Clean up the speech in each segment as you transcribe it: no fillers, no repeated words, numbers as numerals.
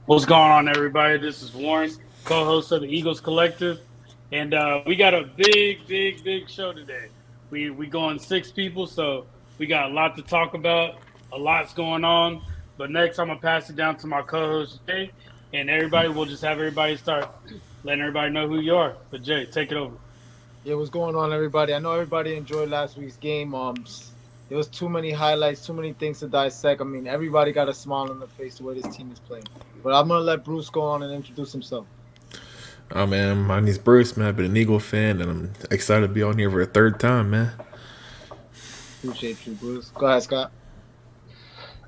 What's going on, everybody? This is Warren, co-host of the Eagles Collective, and we got a big show today. We going 6 people, so we got a lot to talk about. A lot's going on. But next, I'm gonna pass it down to my co-host Jay, and everybody. We'll just have everybody start letting everybody know who you are. But Jay, take it over. Yeah, what's going on, everybody? I know everybody enjoyed last week's game. There was too many highlights, too many things to dissect. I mean, everybody got a smile on their face the way this team is playing. But I'm gonna let Bruce go on and introduce himself. Oh man, my name's Bruce, man. I've been an Eagle fan, and I'm excited to be on here for a third time, man. Appreciate you, Bruce. Go ahead, Scott.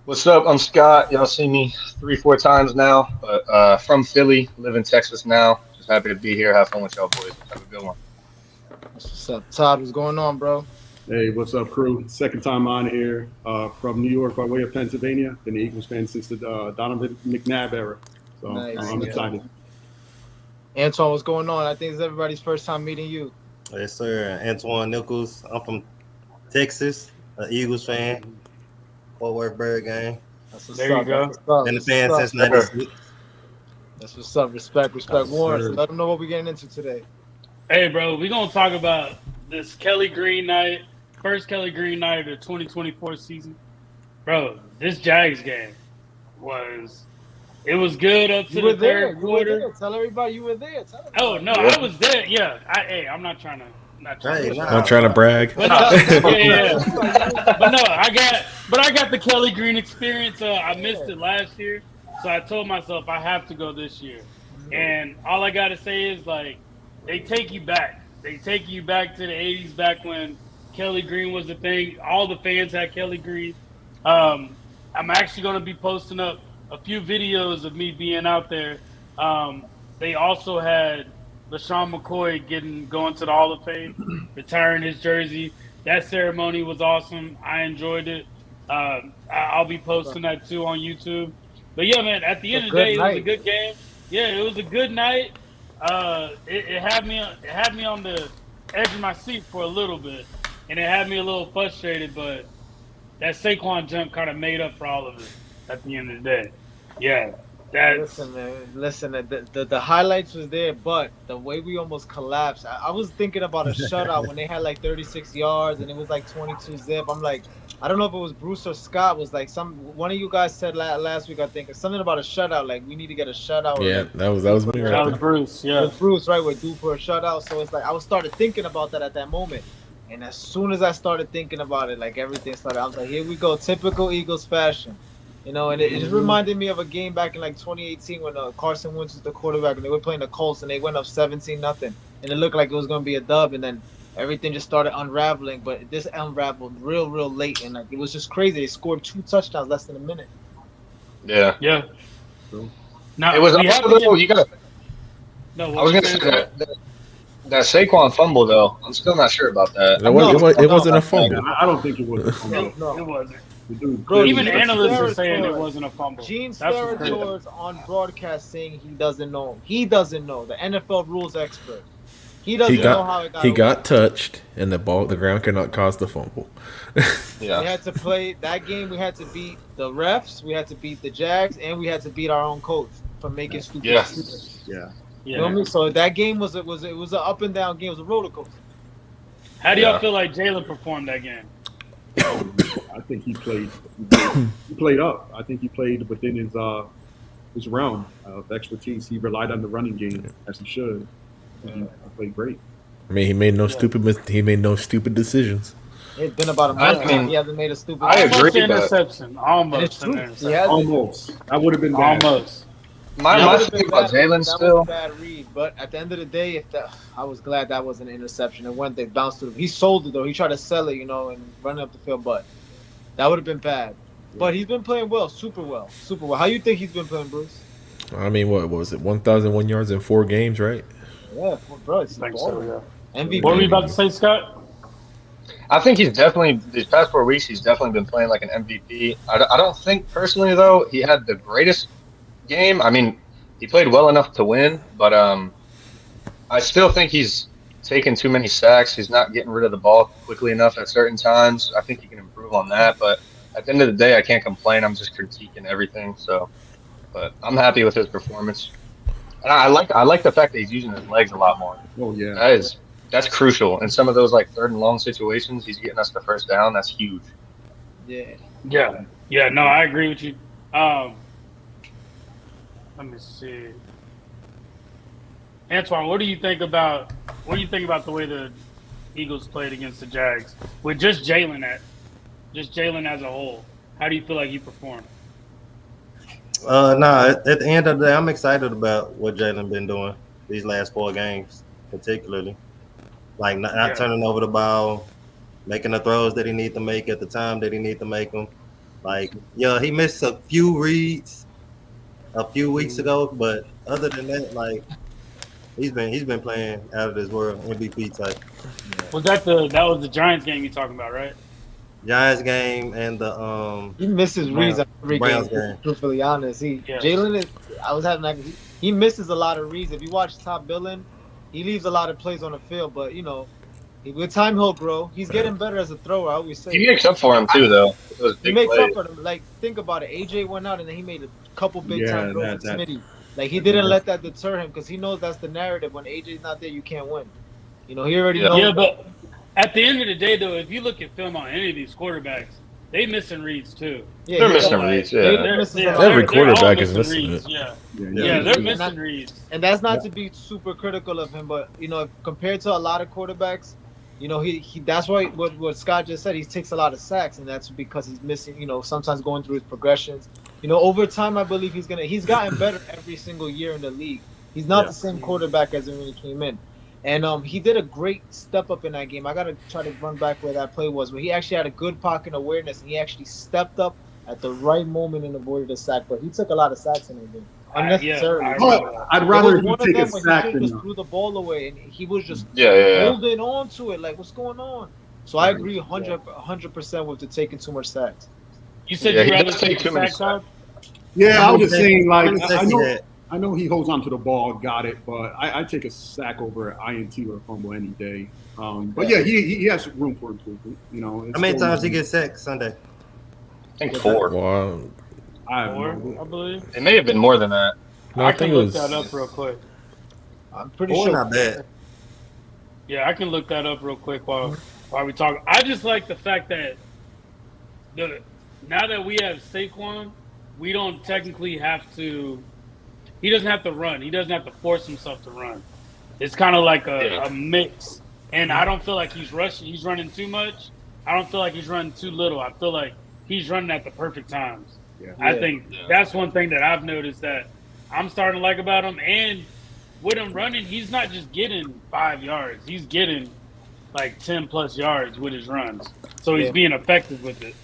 What's up? I'm Scott. Y'all see me 3-4 times now, but from Philly, live in Texas now. Just happy to be here. Have fun with y'all boys. Have a good one. That's what's up. Todd, what's going on, bro? Hey, what's up, crew? Second time on here from New York by way of Pennsylvania. Been an Eagles fan since the Donovan McNabb era. So Nice. I'm excited. Antoine, what's going on? I think it's everybody's first time meeting you. Yes, sir. Antoine Nichols. I'm from Texas, an Eagles fan. Fort Worth Bird Gang. That's what's There you up. go. That's what's up. Been a fan That's since '96. That's what's up. Respect. Yes, Warren, sir. let them know what we're getting into today. Hey, bro, we're gonna talk about this Kelly Green night, first Kelly Green night of the 2024 season. Bro, this Jags game was good up to You were the there. third You were quarter. there. Tell everybody you were there. Tell everybody. Oh no, I was there. Yeah, I'm not trying to. Hey, nah. I'm trying to brag. But no, yeah. But no, I got the Kelly Green experience. I missed it last year, so I told myself I have to go this year. And all I gotta say is like, they take you back. They take you back to the '80s, back when Kelly Green was the thing. All the fans had Kelly Green. I'm actually gonna be posting up a few videos of me being out there. They also had LaShawn McCoy going to the Hall of Fame, retiring his jersey. That ceremony was awesome. I enjoyed it. I'll be posting that too on YouTube. But yeah, man, at the end of the day, it was a good game. Yeah, it was a good night. It had me on the edge of my seat for a little bit, and it had me a little frustrated. But that Saquon jump kind of made up for all of it at the end of the day. Yeah. Listen, man. Listen, the highlights was there, but the way we almost collapsed. I was thinking about a shutout when they had like 36 yards and it was like 22 zip. I'm like, I don't know if it was Bruce or Scott. Was like one of you guys said last week. I think something about a shutout. Like we need to get a shutout. Yeah, that was me That right was there. Bruce. It Yeah. was Bruce, right? We're due for a shutout. So it's like I started thinking about that at that moment. And as soon as I started thinking about it, like everything started, I was like, here we go, typical Eagles fashion. You know, and it just reminded me of a game back in like 2018 when Carson Wentz was the quarterback and they were playing the Colts and they went up 17-0. And it looked like it was going to be a dub. And then everything just started unraveling. But this unraveled real late. And like it was just crazy. They scored 2 touchdowns less than a minute. Yeah. Yeah. Cool. Now, It was we have also, to get- you got. No, I was gonna say that Saquon fumble though. I'm still not sure about that. It wasn't a fumble. I don't think it was. No. It wasn't. The dude Bro, Even clearly- analysts are Steroids saying it for it. wasn't a fumble. Gene That's what's crazy. Sterators on broadcast saying he doesn't know. He doesn't know. The NFL rules expert. He doesn't know how it got He over. got touched, and the ground cannot cause the fumble. Yeah. We had to play that game. We had to beat the refs. We had to beat the Jags, and we had to beat our own coach for making stupid Yeah. decisions. Yeah. You know what I Yeah. mean? So that game was an up and down game. It was a roller coaster. How do y'all Yeah. feel like Jalen performed that game? I think he played up. I think he played within his realm of expertise. He relied on the running game as he should. And he played great. I mean, he made no stupid decisions. It's been about a month. I mean, He hasn't made a stupid. I Almost agree, an but- interception. And Almost it's an true. interception. He hasn't. Almost. That would have been bad. Almost. My That would've thing been about bad. Jalen That still. was a bad read, but at the end of the day, I was glad that wasn't an interception. It went, they bounced to him. He sold it though. He tried to sell it, and run up the field, but that would have been bad. But he's been playing well, super well. How you think he's been playing, Bruce? I mean, what was it? 1,001 yards in 4 games, right? Yeah, bro, it's I think so, yeah. MVP. What were you about to say, Scott? I think he's definitely these past 4 weeks. He's definitely been playing like an MVP. I don't think personally though he had the greatest game. I mean, he played well enough to win, but I still think he's taking too many sacks. He's not getting rid of the ball quickly enough at certain times. I think he can improve on that. But at the end of the day, I can't complain. I'm just critiquing everything. So, but I'm happy with his performance. And I like the fact that he's using his legs a lot more. Oh yeah. That's crucial. In some of those like 3rd and long situations, he's getting us the first down. That's huge. Yeah. Yeah. No, I agree with you. Let me see. Antoine, what do you think about the way the Eagles played against the Jags with just Jalen as a whole? How do you feel like he performed? At the end of the day, I'm excited about what Jalen been doing these last 4 games, particularly. Like not turning over the ball, making the throws that he need to make at the time that he need to make them. Like, he missed a few reads a few weeks ago, but other than that, like he's been playing out of this world, MVP type. Was that was the Giants game you're talking about, right? Giants game and the he misses reads every Browns game. game. Truthfully honest, Jalen is. He misses a lot of reads. If you watch top billing, he leaves a lot of plays on the field. But with time he'll grow. He's getting better as a thrower. I always say He makes up for him too, though. He makes up for them. Like, think about it. AJ went out and then he made a couple big time throws to Smitty. Like, he didn't let that deter him because he knows that's the narrative. When AJ's not there, you can't win. He already knows. Yeah, but at the end of the day, though, if you look at film on any of these quarterbacks, they missing reads too. Yeah, they're missing reads. Yeah, every quarterback is missing reads. it. Yeah, they're missing reads. And that's not to be super critical of him, but compared to a lot of quarterbacks, he that's why what Scott just said, he takes a lot of sacks, and that's because he's missing, sometimes going through his progressions. Over time, I believe he's gotten better every single year in the league. He's not the same quarterback as when he came in. And he did a great step up in that game. I got to try to run back where that play was, where he actually had a good pocket awareness, and he actually stepped up at the right moment and avoided a sack. But he took a lot of sacks in that game. Unnecessarily. I'd rather he take a sack than just threw the ball away, and he was just yeah. holding on to it. Like, what's going on? So I agree 100% with the taking too much sacks. You said you'd rather take too much sacks? Yeah, I was just saying, like, I know he holds on to the ball, got it, but I take a sack over an INT or a fumble any day. But yeah, he has room for improvement. How many times he gets sacked Sunday? I think 4. Wow. I believe. It may have been more than that. No, I can look that up real quick. I'm pretty sure. Not bad. Yeah, I can look that up real quick while we talk. I just like the fact that now that we have Saquon, we don't technically have to. He doesn't have to run. He doesn't have to force himself to run. It's kind of like a mix. And I don't feel like he's rushing. He's running too much. I don't feel like he's running too little. I feel like he's running at the perfect times. Yeah. I think that's one thing that I've noticed that I'm starting to like about him. And with him running, he's not just getting 5 yards. He's getting like 10-plus yards with his runs. So he's being effective with it.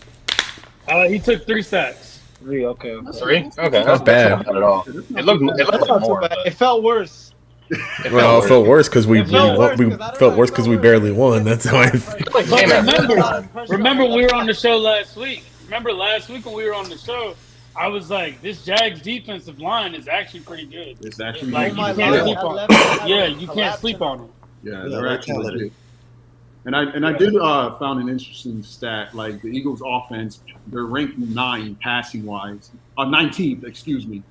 He took 3 sacks. 3, okay. 3? Okay, Not bad. Not bad at all. It looked like more. It felt worse. It felt worse because we felt worse because we barely won. That's how I feel. But remember we were on the show last week. Remember last week when we were on the show, I was like, this Jags defensive line is actually pretty good. It's actually like, you can't sleep on it. Yeah, you can't sleep on it. Yeah, they're actually legit. And I did found an interesting stat. Like, the Eagles offense, they're ranked 9 passing wise, 19th, excuse me.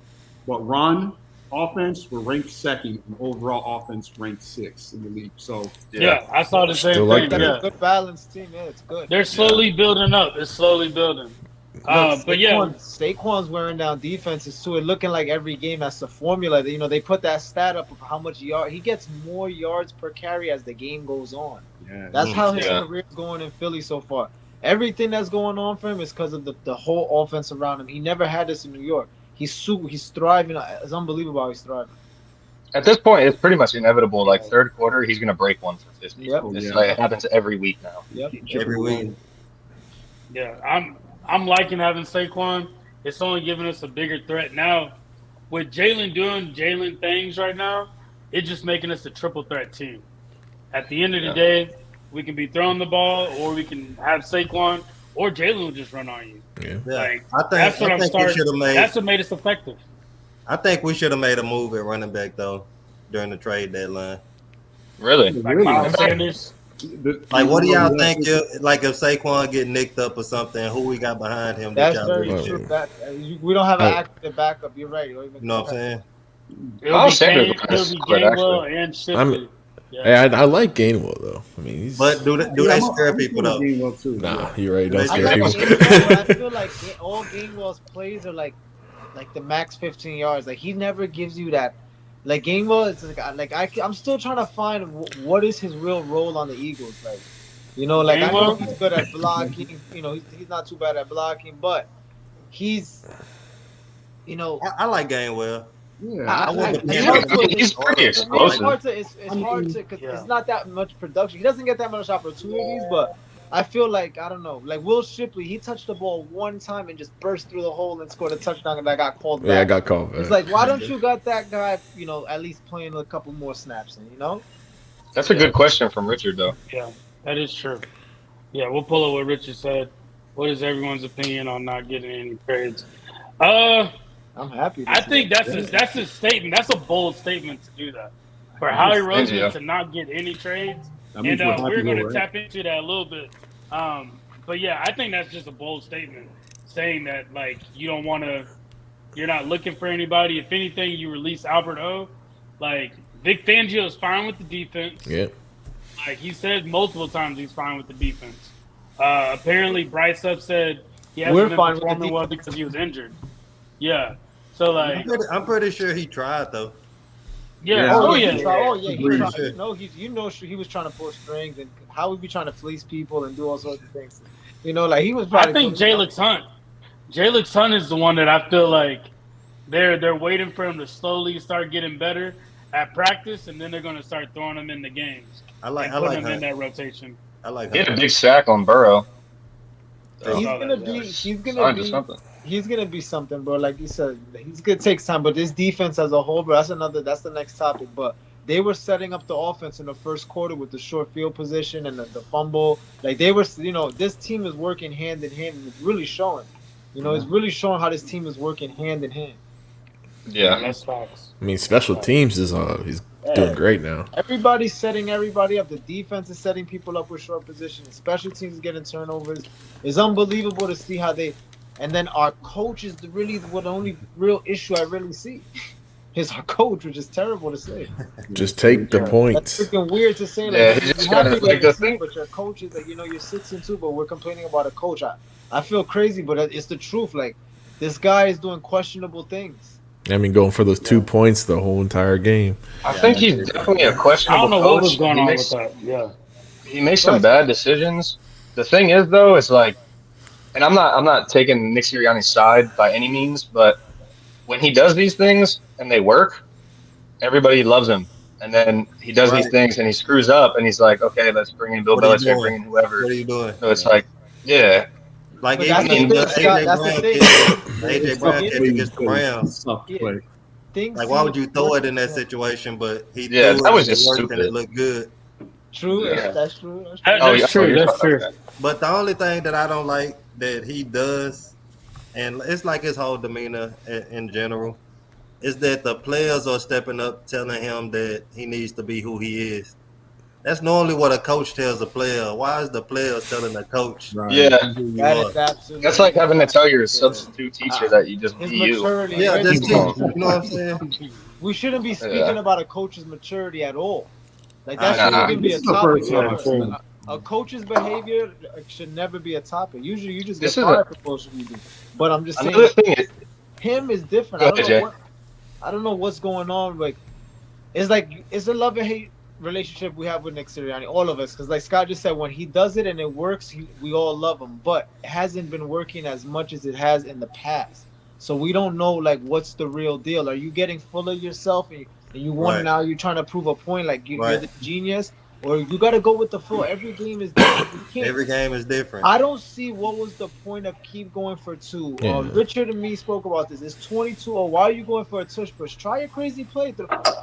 But run offense, we're ranked 2nd, and overall offense ranked 6th in the league. So yeah, I saw the same Still thing. like that. Yeah. Good balanced team. Yeah, it's good. They're slowly building up. It's slowly building. But yeah, Saquon's wearing down defenses too. It looking like every game that's the formula. They put that stat up of how much he gets more yards per carry as the game goes on. yeah, That's how his career's going in Philly so far. Everything that's going on for him is because of the whole offense around him. He never had this in New York. He's thriving. It's unbelievable how he's thriving. At this point, it's pretty much inevitable. Like, 3rd quarter, he's going to break 1 for 50. Yep. Like, it happens every week now. Yep. Every week. yeah, I'm liking having Saquon. It's only giving us a bigger threat now. With Jalen doing Jalen things right now, it's just making us a triple threat team. At the end of the day, we can be throwing the ball, or we can have Saquon, or Jalen will just run on you. Yeah. Like, I think we should have made. That's what made us effective. I think we should have made a move at running back though during the trade deadline. Really? Like Miles Sanders. Like, what do y'all think? Like, if Saquon get nicked up or something, who we got behind him? That's y'all very really true. think? That we don't have an active backup. You're right. You know what I'm saying? It'll be Sanders Gainwell, was kinda split, and Shipley. I'm- Hey, I like Gainwell though. I mean, he's, But do they scare people though? nah, you're right. Don't I scare I like people. Gainwell, but I feel like all Gainwell's plays are like the max 15 yards. Like he never gives you that. Like Gainwell, it's I'm still trying to find what is his real role on the Eagles. Like, you know, like I know he's good at blocking. You know, he's not too bad at blocking, but he's, you know, I like Gainwell. Yeah, he's pretty explosive. It's hard to because it's not that much production. He doesn't get that much opportunities, but I feel like I don't know. Like Will Shipley, he touched the ball one time and just burst through the hole and scored a touchdown, and that got called back. Yeah, I got called. It's like, why don't you got that guy? You know, at least playing a couple more snaps, and you know. That's a good question from Richard, though. Yeah, that is true. Yeah, we'll pull up what Richard said. What is everyone's opinion on not getting any trades? I'm happy. I think that's a statement. That's a bold statement to do that for Howie Roseman to not get any trades. And we're going to tap into that a little bit. But yeah, I think that's just a bold statement saying that like you don't want to, you're not looking for anybody. If anything, you release Albert O. Like Vic Fangio is fine with the defense. Yeah. Like he said multiple times, he's fine with the defense. Apparently, Bryce Up said he hasn't been performing well because he was injured. Yeah. So like, I'm pretty sure he tried though. Yeah. He tried. No, he was trying to pull strings, and how would be trying to fleece people and do all sorts of things. You know, like he was. I think Jalen Hunt is the one that I feel like they're waiting for him to slowly start getting better at practice, and then they're going to start throwing him in the games. I like him Hunt. in that rotation. I like. He had a big sack on Burrow. He's gonna be something, bro. Like you said, he's gonna take time. But this defense as a whole, bro, that's the next topic. But they were setting up the offense in the first quarter with the short field position and the fumble. Like they were, you know, this team is working hand in hand, and it's really showing. You know, it's really showing how this team is working hand in hand. Yeah, that's facts. I mean, special teams is he's doing great now. Everybody's setting everybody up. The defense is setting people up with short positions. Special teams is getting turnovers. It's unbelievable to see how they. And then our coach is really the only real issue I really see. Is our coach, which is terrible to say. Just take the points. That's freaking weird to say. Like, yeah, he just got to like the thing. But your coach is like, you know, you're 6-2, but we're complaining about a coach. I feel crazy, but it's the truth. Like, this guy is doing questionable things. I mean, going for those 2 points the whole entire game. I think he's definitely a questionable coach. I don't know what was going on with that. Yeah, he makes some bad decisions. The thing is, though, it's like, and I'm not taking Nick Sirianni's side by any means, but when he does these things and they work, everybody loves him. And then he does these things and he screws up, and he's like, okay, let's bring in Bill Belichick, bring in whoever. What are you doing? So it's like, yeah. Like AJ Brown catch against the Browns. Like, why would you throw it in that situation? But he threw it, that was just and stupid. it looked good. True, that's true. That's true. But the only thing that I don't like that he does, and it's like his whole demeanor in general, is that the players are stepping up telling him that he needs to be who he is. That's normally what a coach tells a player. Why is the player telling the coach? Right. Yeah. That is absolutely. That's like having to tell your substitute teacher that you just be you. Yeah, just you know what I'm saying? We shouldn't be speaking about a coach's maturity at all. Like that shouldn't even be a topic. A coach's behavior should never be a topic. Usually, you just get fired for bullshit you do. But I'm just saying, him is different. I don't know what's going on. Like, it's a love and hate relationship we have with Nick Sirianni, all of us. Because like Scott just said, when he does it and it works, we all love him. But it hasn't been working as much as it has in the past. So we don't know like what's the real deal. Are you getting full of yourself and you want now you're trying to prove a point like you're the genius? Or you got to go with the flow. Every game is different. Every game is different. I don't see what was the point of keep going for 2. Richard and me spoke about this. It's 22-0. Why are you going for a tush push? Try a crazy play.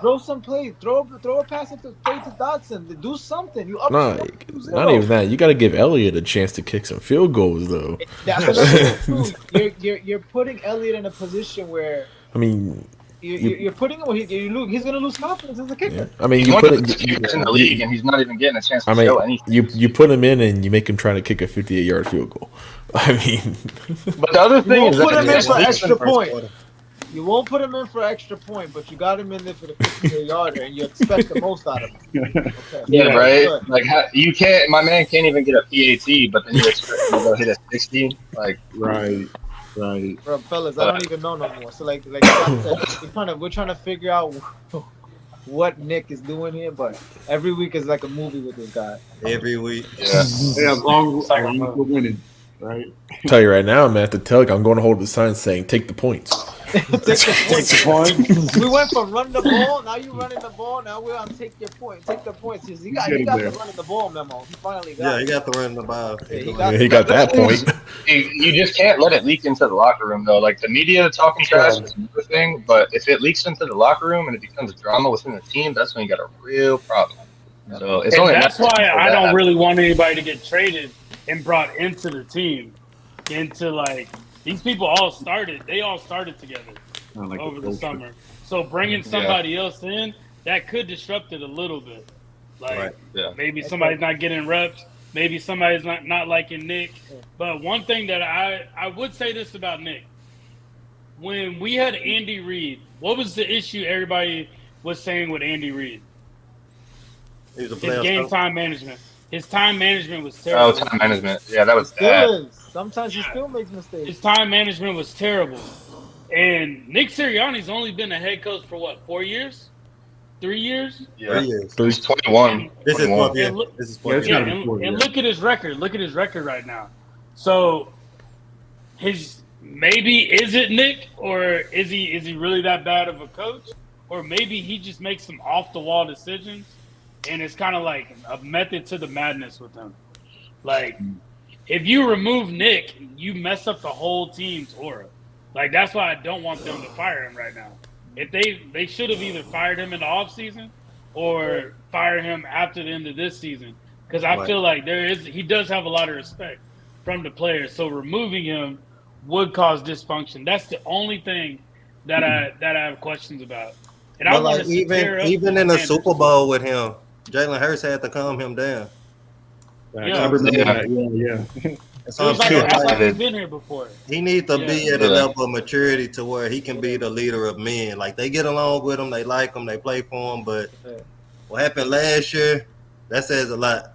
Throw some play. Throw a pass to Dotson. Do something. Not even that. You got to give Elliott a chance to kick some field goals, though. That's what I'm saying. You're putting Elliott in a position where. I mean, you're putting him. He's gonna lose confidence as a kicker. Yeah. I mean, He's you one put of the kickers in the league, and he's not even getting a chance to show anything. you put him in and you make him try to kick a 58-yard field goal. I mean, but the other thing is put him in that for extra point. You won't put him in for extra point, but you got him in there for the 50-yarder, and you expect the most out of him. Okay. Yeah, right. Good. Like you can't. My man can't even get a PAT, but then you expect him to go hit a 60. Like right. Bro, fellas, I don't even know no more. So like we're trying to figure out what Nick is doing here, but every week is like a movie with this guy. Every week. Yeah, as long as we're winning, right? Tell you right now, man, at the tug, I'm going to hold the sign saying "Take the points." Take the points. We went from run the ball. Now you running the ball. Now we're on take your point. Take the points. He got the running the ball memo. He finally got. Yeah, he got the running the ball. He got that point. You just can't let it leak into the locker room, though. Like the media talking trash is another thing, but if it leaks into the locker room and it becomes drama within the team, that's when you got a real problem. So it's only that's why I don't really want anybody to get traded and brought into the team. Into like these people all started. They all started together over the summer. So bringing somebody else in that could disrupt it a little bit. Like maybe somebody's not getting reps. Maybe somebody's not liking Nick. But one thing that I would say this about Nick. When we had Andy Reid, what was the issue everybody was saying with Andy Reid? His game time management. His time management was terrible. Oh, time management. Yeah, that was bad. Sometimes he still makes mistakes. His time management was terrible. And Nick Sirianni's only been a head coach for what, 4 years? 3 years? Yeah. 3 years. He's 21. This is 4 years. This is 4 years. And look at his record. Look at his record right now. So maybe is it Nick, or is he really that bad of a coach? Or maybe he just makes some off the wall decisions, and it's kind of like a method to the madness with him. Like, if you remove Nick, you mess up the whole team's aura. Like, that's why I don't want them to fire him right now. If they should have either fired him in the offseason or fire him after the end of this season. Because I feel like he does have a lot of respect from the players. So removing him would cause dysfunction. That's the only thing that I have questions about. And I want to even in the Super Bowl with him, Jalen Hurts had to calm him down. I remember that. Yeah. He's been here before. He needs to be at a level of maturity to where he can be the leader of men. Like, they get along with him, they like him, they play for him. But what happened last year, that says a lot.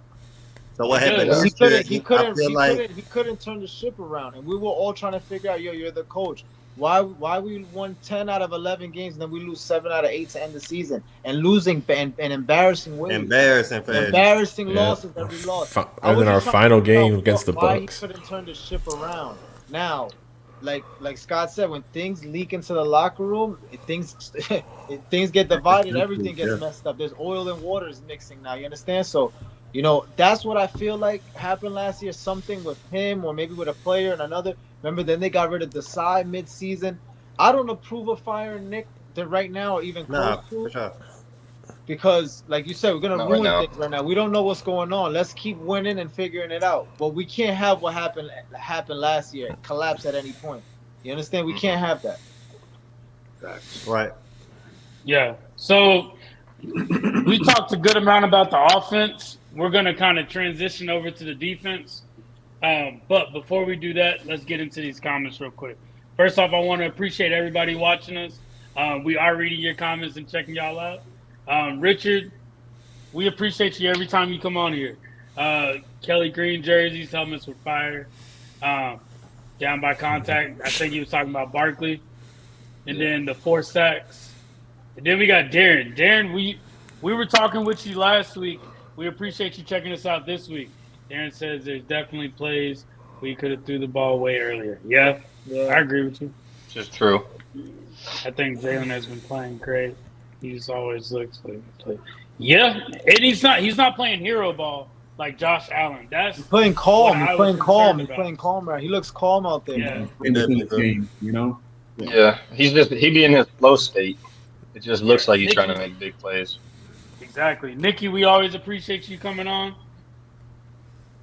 So what happened this year? He couldn't turn the ship around, and we were all trying to figure out, you're the coach. Why we won 10 out of 11 games and then we lose 7 out of 8 to end the season, and losing in embarrassing ways. Embarrassing losses that we lost. And then our final game against the Bucks. Why he couldn't turn the ship around. Now, like Scott said, when things leak into the locker room, things get divided, everything gets messed up. There's oil and water is mixing now, you understand? So, that's what I feel like happened last year, something with him or maybe with a player and another. Remember, then they got rid of Desai mid-season. I don't approve of firing Nick right now or even close to. For sure. Because, like you said, we're going to ruin things right now. We don't know what's going on. Let's keep winning and figuring it out. But we can't have what happened last year, collapse at any point. You understand? We can't have that. Right. Yeah. So we talked a good amount about the offense. We're going to kind of transition over to the defense. But before we do that, let's get into these comments real quick. First off, I want to appreciate everybody watching us. We are reading your comments and checking y'all out. Richard, we appreciate you every time you come on here. Kelly Green jerseys, helmets with fire. Down by contact. I think he was talking about Barkley. And then the 4 sacks. And then we got Darren. Darren, we were talking with you last week. We appreciate you checking us out this week. Darren says there's definitely plays we could have threw the ball way earlier. Yeah, I agree with you. Just true. I think Jalen has been playing great. He just always looks like he plays. Yeah, and he's not playing hero ball like Josh Allen. He's playing calm. He's playing calm. Right? He looks calm out there. Yeah. In the game, Yeah, he be in his flow state. It just looks like he's trying to make big plays. Exactly. Nikki, we always appreciate you coming on.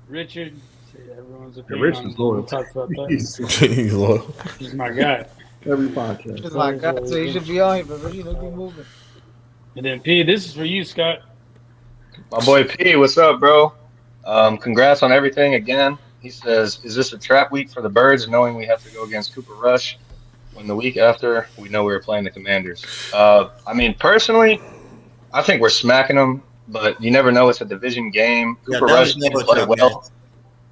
Richard, everyone's opinion. Richard's loyal. Talks about that. He's loyal. He's my guy. Every podcast. It's my God, so you should be on here, but you know, be moving. And then P, this is for you, Scott. My boy P, what's up, bro? Congrats on everything again. He says, "Is this a trap week for the Birds, knowing we have to go against Cooper Rush when the week after we know we were playing the Commanders?" I mean, personally, I think we're smacking them, but you never know. It's a division game. Cooper Rush did play well.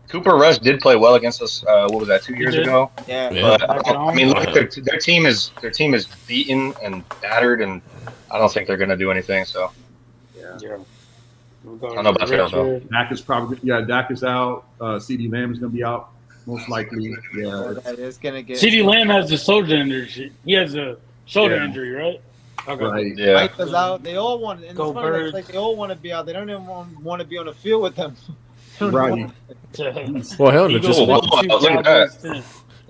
Cooper Rush did play well against us. What was that, 2 years ago? Yeah. But I mean, look, their team is beaten and battered, and I don't think they're going to do anything. So, Yeah. I don't know about that though. Dak is Dak is out. CD Lamb is going to be out most likely. Yeah. It's gonna get. CeeDee Lamb has a shoulder injury. He has a shoulder injury, right? Okay. Right. Yeah. Mike was out. They all want. And Go it's funny, Birds. like they all want to be out. They don't even want to be on the field with them. Right. Well, hell, no, Eagles just Whoa, watch. whoa, look at that. Cowboys 10.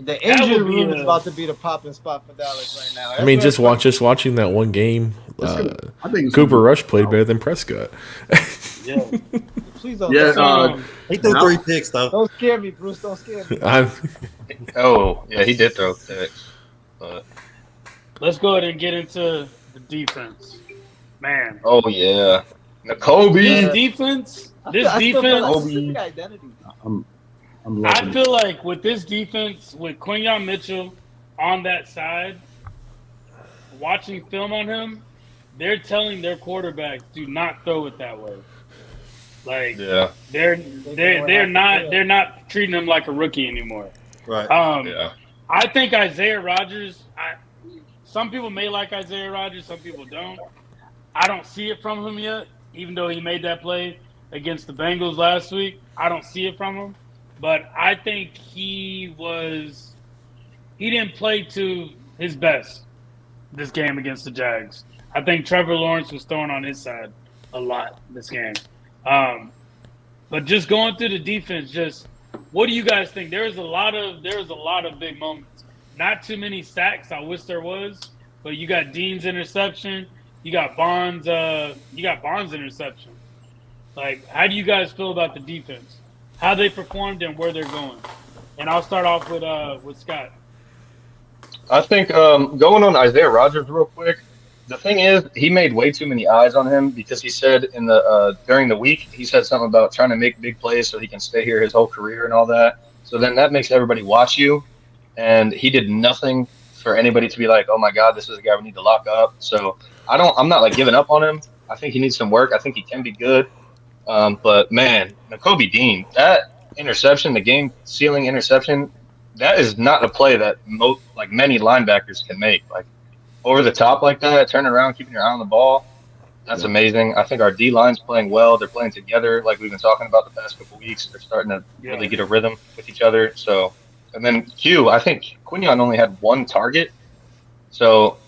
The injury would be room is a- about to be the popping spot for Dallas right now. I mean, just watching that one game. I think it's Cooper Rush played better than Prescott. Yeah. Please don't. Yeah, So, He threw 3 picks though. Don't scare me, Bruce. Don't scare me. Oh, yeah, he did throw picks. But let's go ahead and get into the defense. Man. oh yeah, Nakobe. This defense, I still feel defense, like specific identity. I'm loving I it. feel like with this defense, with Quinyon Mitchell on that side, watching film on him, they're telling their quarterbacks do not throw it that way. Like Yeah, they're not treating him like a rookie anymore. Right. yeah. I think Isaiah Rodgers. Some people may like Isaiah Rodgers, some people don't. I don't see it from him yet, even though he made that play against the Bengals last week. I don't see it from him, but I think he didn't play to his best this game against the Jags. I think Trevor Lawrence was throwing on his side a lot this game. But just going through the defense, just what do you guys think? There was a lot of big moments. Not too many sacks. I wish there was, but you got Dean's interception. You got Barnes' interception. Like, how do you guys feel about the defense? How they performed and where they're going? And I'll start off with Scott. I think going on Isaiah Rodgers real quick. The thing is, he made way too many eyes on him because he said in the during the week he said something about trying to make big plays so he can stay here his whole career and all that. So then that makes everybody watch you, and he did nothing for anybody to be like, oh my God, this is a guy we need to lock up. So I'm not like giving up on him. I think he needs some work. I think he can be good. But man, Nakobe Dean, that interception, the game sealing interception, that is not a play that many linebackers can make. Like over the top like that, turning around, keeping your eye on the ball. That's amazing. I think our D line's playing well. They're playing together, like we've been talking about the past couple weeks. They're starting to really get a rhythm with each other. So, and then Q, I think Quinyon only had one target. So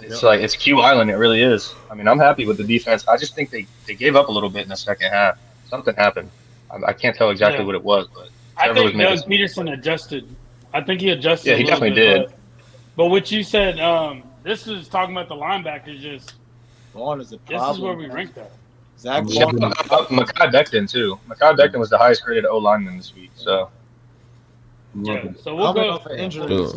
it's like it's Q Island. It really is. I mean, I'm happy with the defense. I just think they gave up a little bit in the second half. Something happened. I can't tell exactly what it was, but I think Doug Peterson adjusted. I think he adjusted. Yeah, he definitely did. But what you said, this is talking about the linebackers. Just Vaughn is a this problem. is where we rank that. Zach Yeah, Vaughn. Mekhi Becton too. Mekhi Becton was the highest graded O lineman this week. So Yeah. So we'll go for injuries.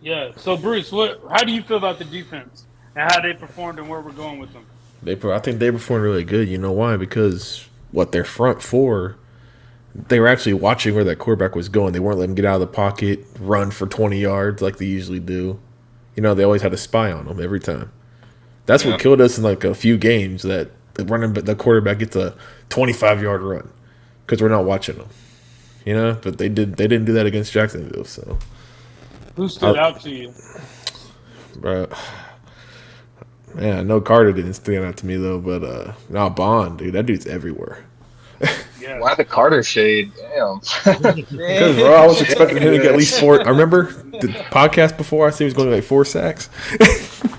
Yeah. So Bruce, how do you feel about the defense and how they performed and where we're going with them? I think they performed really good. You know why? Because their front four, they were actually watching where that quarterback was going. They weren't letting him get out of the pocket, run for 20 yards like they usually do. You know, they always had a spy on them every time. That's what killed us in like a few games, that the quarterback gets a 25-yard run because we're not watching them. You know, but they didn't do that against Jacksonville. So Who stood out to you? bro. Yeah, I know Carter didn't stand out to me though, but not Bond, dude. That dude's everywhere. Yeah. why the Carter shade? Damn. Because bro, I was expecting him to get at least 4. I remember the podcast before. I said he was going to get like 4 sacks.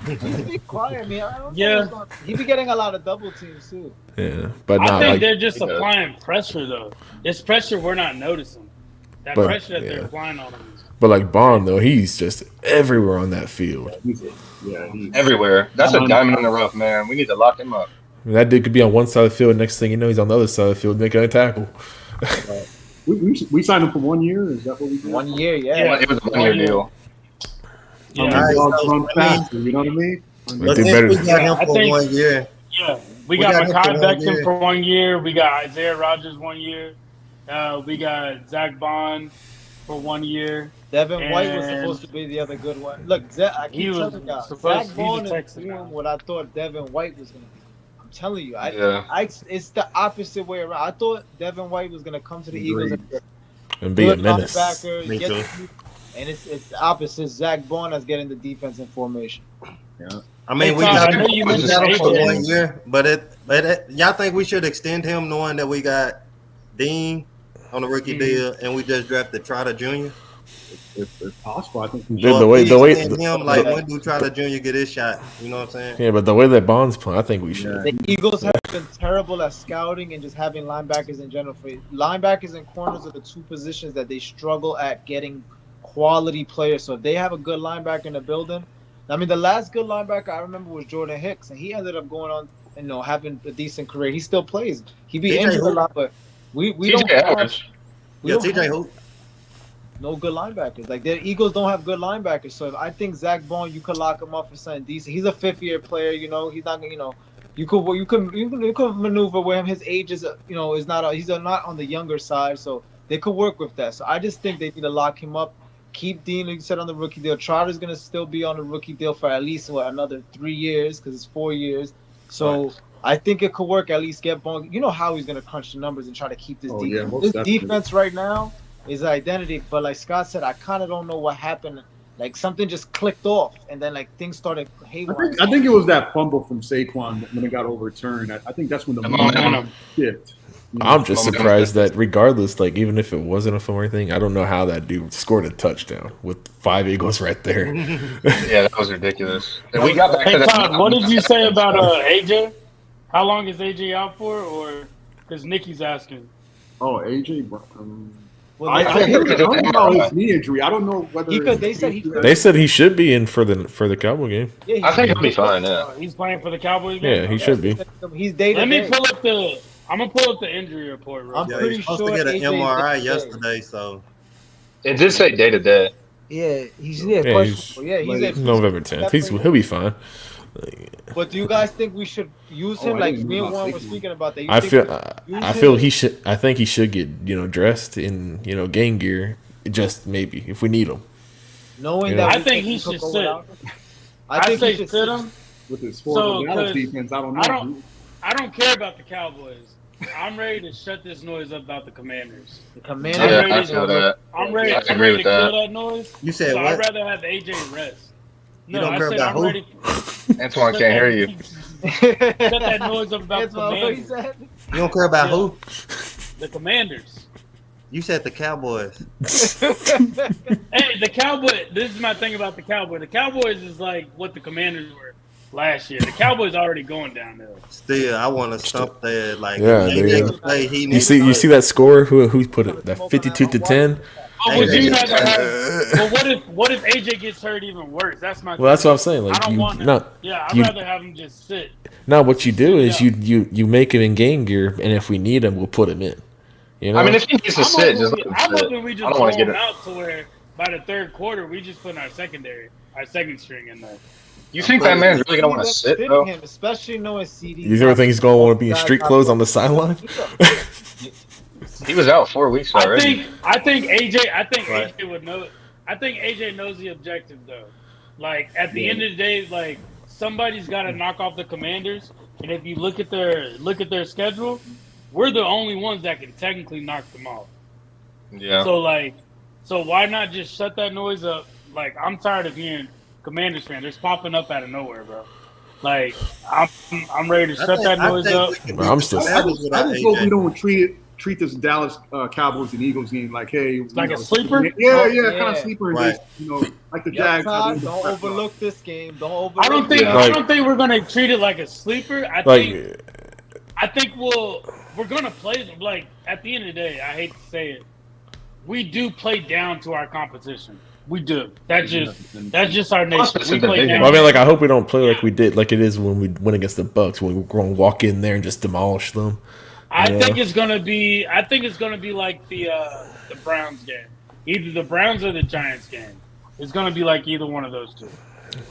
Be quiet, man. I don't Yeah. know. He be getting a lot of double teams too. Yeah, but I not think like. they're just applying pressure though. It's pressure we're not noticing. That But, pressure that they're yeah. applying on them. But like Bond though, he's just everywhere on that field. He's Everywhere. That's a diamond in the rough, man. We need to lock him up. I mean, that dude could be on one side of the field. Next thing you know, he's on the other side of the field making a tackle. we signed him for 1 year. Is that what we did? 1 year, Yeah. It was a 1 year deal. Yeah. Dogs Alright, so, run I mean- faster. You know what I mean? They do Since better. we got him I for think- 1 year. Yeah, we got got him for Mekhi 1 Beckham year. for 1 year. We got Isaiah Rodgers 1 year. We got Zach Bond for 1 year. Devin White was And- supposed to be the other good one. Look, I He keep was telling y'all, supposed- Zach he's a Bond is Texan doing now. what I thought Devin White was gonna be. I'm telling you, Yeah. it's the opposite way around. I thought Devin White was gonna come to the Eagles and And be a good menace. linebacker, Me get too. the- and it's the opposite. Zach Bond is getting the defense in formation. I mean, we Hey, got Todd, I know you mentioned him for AJ. 1 year, but y'all think we should extend him, knowing that we got Dean on the rookie deal and we just drafted Trotter Jr. If possible, I think we Yeah, should. the way- extend him, like Yeah. when do Trotter Jr. get his shot? You know what I'm saying? Yeah, but the way that Bond's playing, I think we should. The Eagles have been terrible at scouting and just having linebackers in general. For linebackers and corners are the two positions that they struggle at getting quality players. So if they have a good linebacker in the building, I mean, the last good linebacker I remember was Jordan Hicks, and he ended up going on, having a decent career. He still plays. He be TJ injured a who? lot, but we TJ don't have, average. we Yeah, don't TJ have who? no good linebackers. Like the Eagles don't have good linebackers. So I think Zach Bond, you could lock him up for something decent. He's a 5th-year player. He's not gonna. You could maneuver with him. His age is is not. He's not on the younger side, so they could work with that. So I just think they need to lock him up. Keep Dean, like you said, on the rookie deal. Trotter's gonna still be on the rookie deal for at least another 3 years because it's 4 years. So I think it could work. At least get Bond. You know how he's gonna crunch the numbers and try to keep this Oh, yeah, defense. most This definitely. defense right now is identity. But like Scott said, I kind of don't know what happened. Like something just clicked off, and then like things started haywire. I think it was that fumble from Saquon when it got overturned. I think that's when the momentum shift. I'm just surprised that regardless, like even if it wasn't a fumble or anything, I don't know how that dude scored a touchdown with 5 Eagles right there. Yeah, that was ridiculous. And we got back to Hey that. Todd, what did you say about AJ? How long is AJ out for? Or because Nikki's asking. Oh, AJ. Well, I they- heard about his knee injury. I don't know whether they said he could. They said he should be in for the Cowboy game. yeah, I think he'll be fine. Yeah. He's playing for the Cowboys. Yeah, game? he should be. He's day to Let me day. pull up the. I'm gonna pull up the injury report. Real I'm quick. Yeah, pretty he's supposed sure to get an AJ 's MRI day-to-day. yesterday, so It did say day to day. Yeah, he's Yeah, questionable. Yeah, he's like, November 10th. He'll be fine. But do you guys think we should use Oh, him? I like didn't me know and about Warren were safety. speaking about that. You I think feel we use I him? feel he should. I think he should get dressed in game gear. Just maybe if we need him. knowing Yeah. that I we think can he cook should over sit. without him. I think say he should sit him. with his So, Florida Dallas 'cause defense. I don't know. I don't- I don't care about the Cowboys. I'm ready to shut this noise up about the Commanders. The Commander. I'm Yeah, ready I to- feel that. I'm ready. I I'm agree ready with to that. kill that noise. you said So I'd what? rather have AJ rest. No, don't I care said about I'm who? ready. Antoine can't hear you. Shut that noise up about That's the what he Commanders. said. You don't care about Yeah. who? The Commanders. You said the Cowboys. Hey, the Cowboy. This is my thing about the Cowboy. The Cowboys is like what the Commanders were last year. The Cowboys already going downhill. Still, I want to stump that. Like, Yeah, if they- they can play, he You needs see to play. that score? Who put it? That 52-10. But would Hey, you hey, rather have? But what if AJ gets hurt even worse? That's my. Well, that's what I'm saying. I Like don't you want him. not. Yeah, I'd you- rather have him just sit. Now what you do is Yeah. you make him in game gear, and if we need him, we'll put him in. You know. I mean, if he needs to sit, just let him I'm sit. hoping we I just don't throw want to get him it. out to where by the third quarter we just put our second string in there. You think that man's really gonna want to sit though? Him, especially knowing CD. you ever think he's gonna want to be in street clothes on the sideline? He was out 4 weeks already. I think AJ Right. AJ would know. I think AJ knows the objective though. Like at the end of the day, like somebody's got to knock off the Commanders, and if you look at their schedule, we're the only ones that can technically knock them off. Yeah. So why not just shut that noise up? Like I'm tired of hearing Commanders fans. They're popping up out of nowhere, bro. Like I'm ready to shut that noise up. But I'm still- I just hope we don't treat this Dallas Cowboys and Eagles game like, hey, Like a sleeper? Yeah, Yeah. kind of sleeper. Right. Just, like the Yeah, Jags. Todd, don't overlook this game. Don't overlook. I don't think Yeah. I don't think we're gonna treat it like a sleeper. I think we're gonna play them. Like at the end of the day, I hate to say it, we do play down to our competition. We do. That's just our nature. Plus, We it's a play division. down. Well, I mean, like I hope we don't play like we did, like it is when we went against the Bucks, when we're going to walk in there and just demolish them. I Yeah. think it's gonna be like the Browns game. Either the Browns or the Giants game. is going to be like either one of those two.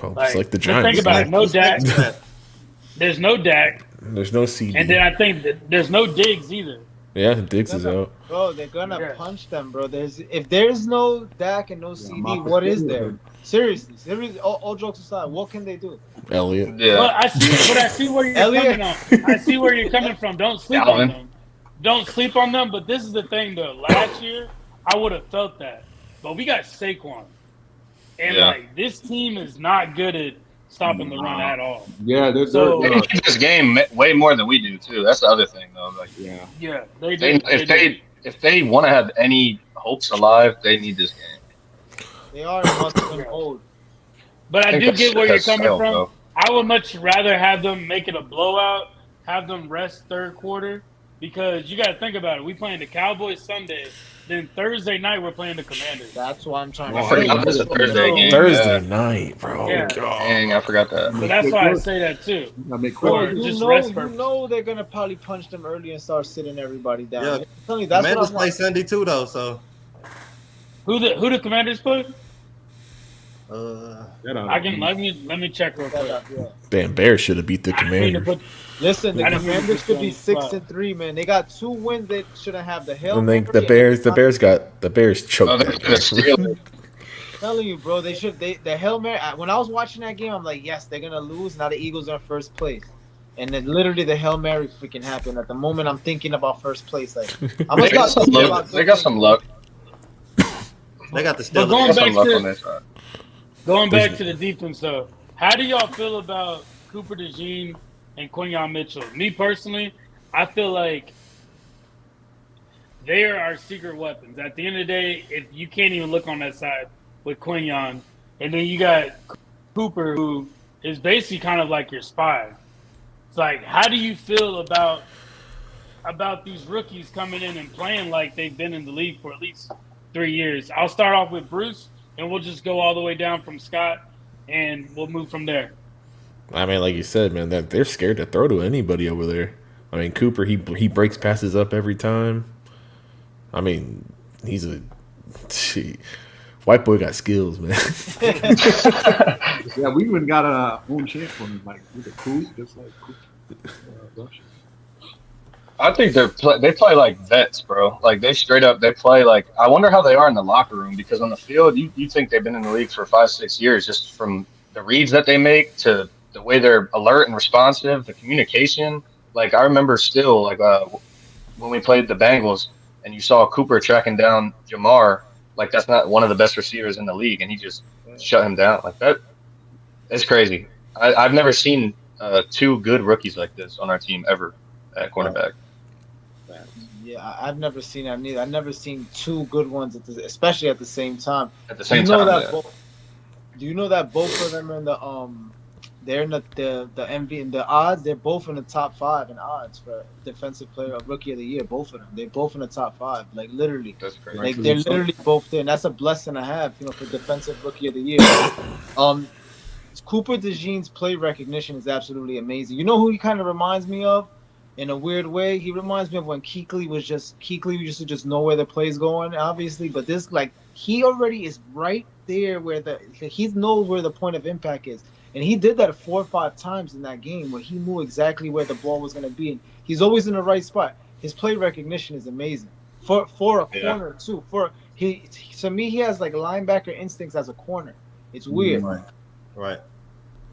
Well, it's like the just Giants. think about it. No Who's Dak. next to that? There's no Dak. There's no CD. And then I think that there's no Diggs either. Yeah, Diggs is out. Bro, they're gonna Yeah. punch them, bro. If there's no Dak and no CD, what is there? Seriously. All jokes aside, what can they do? Elliott. Yeah. But I see where you're Elliott. coming on. I see where you're coming from. Don't sleep on them. Don't sleep on them. But this is the thing, though. Last year, I would have felt that. But we got Saquon. And, like, this team is not good at stopping the run at all. Yeah, They need this game way more than we do too. That's the other thing, though. Like, yeah, they do. If they want to have any hopes alive, they need this game. They are in must-win mode. But I do get where you're coming from. Bro. I would much rather have them make it a blowout, have them rest third quarter, because you got to think about it. We playing the Cowboys Sunday, then Thursday night we're playing the Commanders. That's what I'm trying I to forgot say. this is a Thursday game. Thursday night, bro. Yeah. God. Dang, I forgot that. So that's why I say that too. I make Or quick. just rest You purpose. know they're gonna probably punch them early and start sitting everybody down. Yeah. I'm telling you, that's what Commanders I play want. Sunday too, though. So Who the Commanders play? I can let me check real quick. Yeah. Damn, Bears should have beat the I didn't mean to Commanders. Listen, the I didn't mean to Commanders put could be you on the 6-3, man. They got 2 wins. They shouldn't have the Hail And then Mary. the Bears choked Oh, they're that. gonna steal it. I'm telling you, bro, the Hail Mary. When I was watching that game, I'm like, yes, they're gonna lose. Now the Eagles are in first place, and then literally the Hail Mary freaking happened. At the moment, I'm thinking about first place. Like, I'm They gonna got start some thinking luck. about They got some luck. they got the But Steelers. going They got some back luck to- on their side. Going back to the defense, though, how do y'all feel about Cooper DeJean and Quinyon Mitchell? Me personally, I feel like they are our secret weapons. At the end of the day, if you can't even look on that side with Quinyon, and then you got Cooper, who is basically kind of like your spy. It's like, how do you feel about these rookies coming in and playing like they've been in the league for at least 3 years? I'll start off with Bruce, and we'll just go all the way down from Scott, and we'll move from there. I mean, like you said, man, that they're scared to throw to anybody over there. I mean, Cooper, he breaks passes up every time. I mean, he's white boy got skills, man. Yeah, we even got a home champ for him, like with a coup, just like Russia. I think they play like vets, bro. Like they straight up they play like. I wonder how they are in the locker room, because on the field you think they've been in the league for 5-6 years, just from the reads that they make to the way they're alert and responsive, the communication. Like I remember still like when we played the Bengals and you saw Cooper tracking down Jamar, like that's not one of the best receivers in the league, and he just shut him down like that. It's crazy. I've never seen 2 good rookies like this on our team ever at cornerback. Yeah, I've never seen that neither. I've never seen 2 good ones, especially at the same time. At the same Do you know time, that yeah. Do you know that both of them are in the they're in the MV in the odds? They're both in the top 5 in odds for defensive player of rookie of the year. Both of them. They're both in the top 5. Like literally. That's crazy. Like they're literally both there, and that's a blessing to have, for defensive rookie of the year. Cooper DeJean's play recognition is absolutely amazing. You know who he kind of reminds me of, in a weird way? He reminds me of when Kuechly used to just know where the play's going, obviously. But this, like, he already is right there where he knows where the point of impact is, and he did that 4 or 5 times in that game where he knew exactly where the ball was going to be, and he's always in the right spot. His play recognition is amazing for a corner too. To me, he has like linebacker instincts as a corner. It's weird. Right.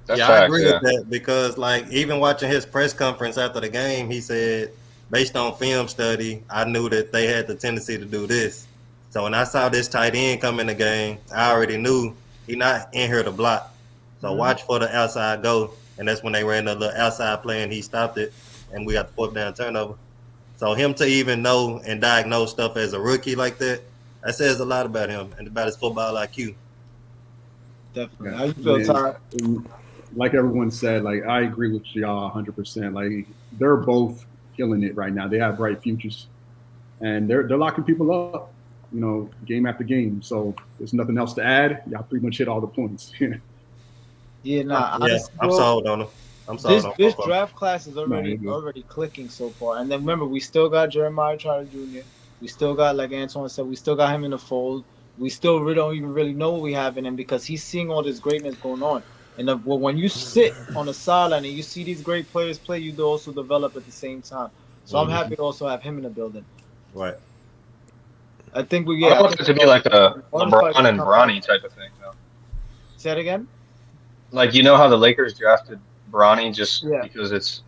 That's I facts, agree yeah. with that, because like even watching his press conference after the game, he said, based on film study, I knew that they had the tendency to do this. So when I saw this tight end come in the game, I already knew he not in here to block. So watch for the outside go, and that's when they ran the little outside play and he stopped it, and we got the 4th down turnover. So him to even know and diagnose stuff as a rookie like that says a lot about him and about his football IQ. Definitely. How you feel, Todd? Like everyone said, like I agree with y'all 100%. Like they're both killing it right now. They have bright futures, and they're locking people up, game after game. So there's nothing else to add. Y'all pretty much hit all the points. Yeah, honestly, I'm sold on him. I'm sold on this him. draft class is already clicking so far. And then remember, we still got Jeremiah Trotter Jr. We still got, like Antoine said, we still got him in the fold. we still really don't even really know what we have in him because he's seeing all this greatness going on. And when you sit on the sideline and you see these great players play, you also develop at the same time. So I'm happy to also have him in the building. Right. I think I don't want it to be like a LeBron and Bronny type of thing, though. Say that again? Like, you know how the Lakers drafted Bronny just Yeah. because it's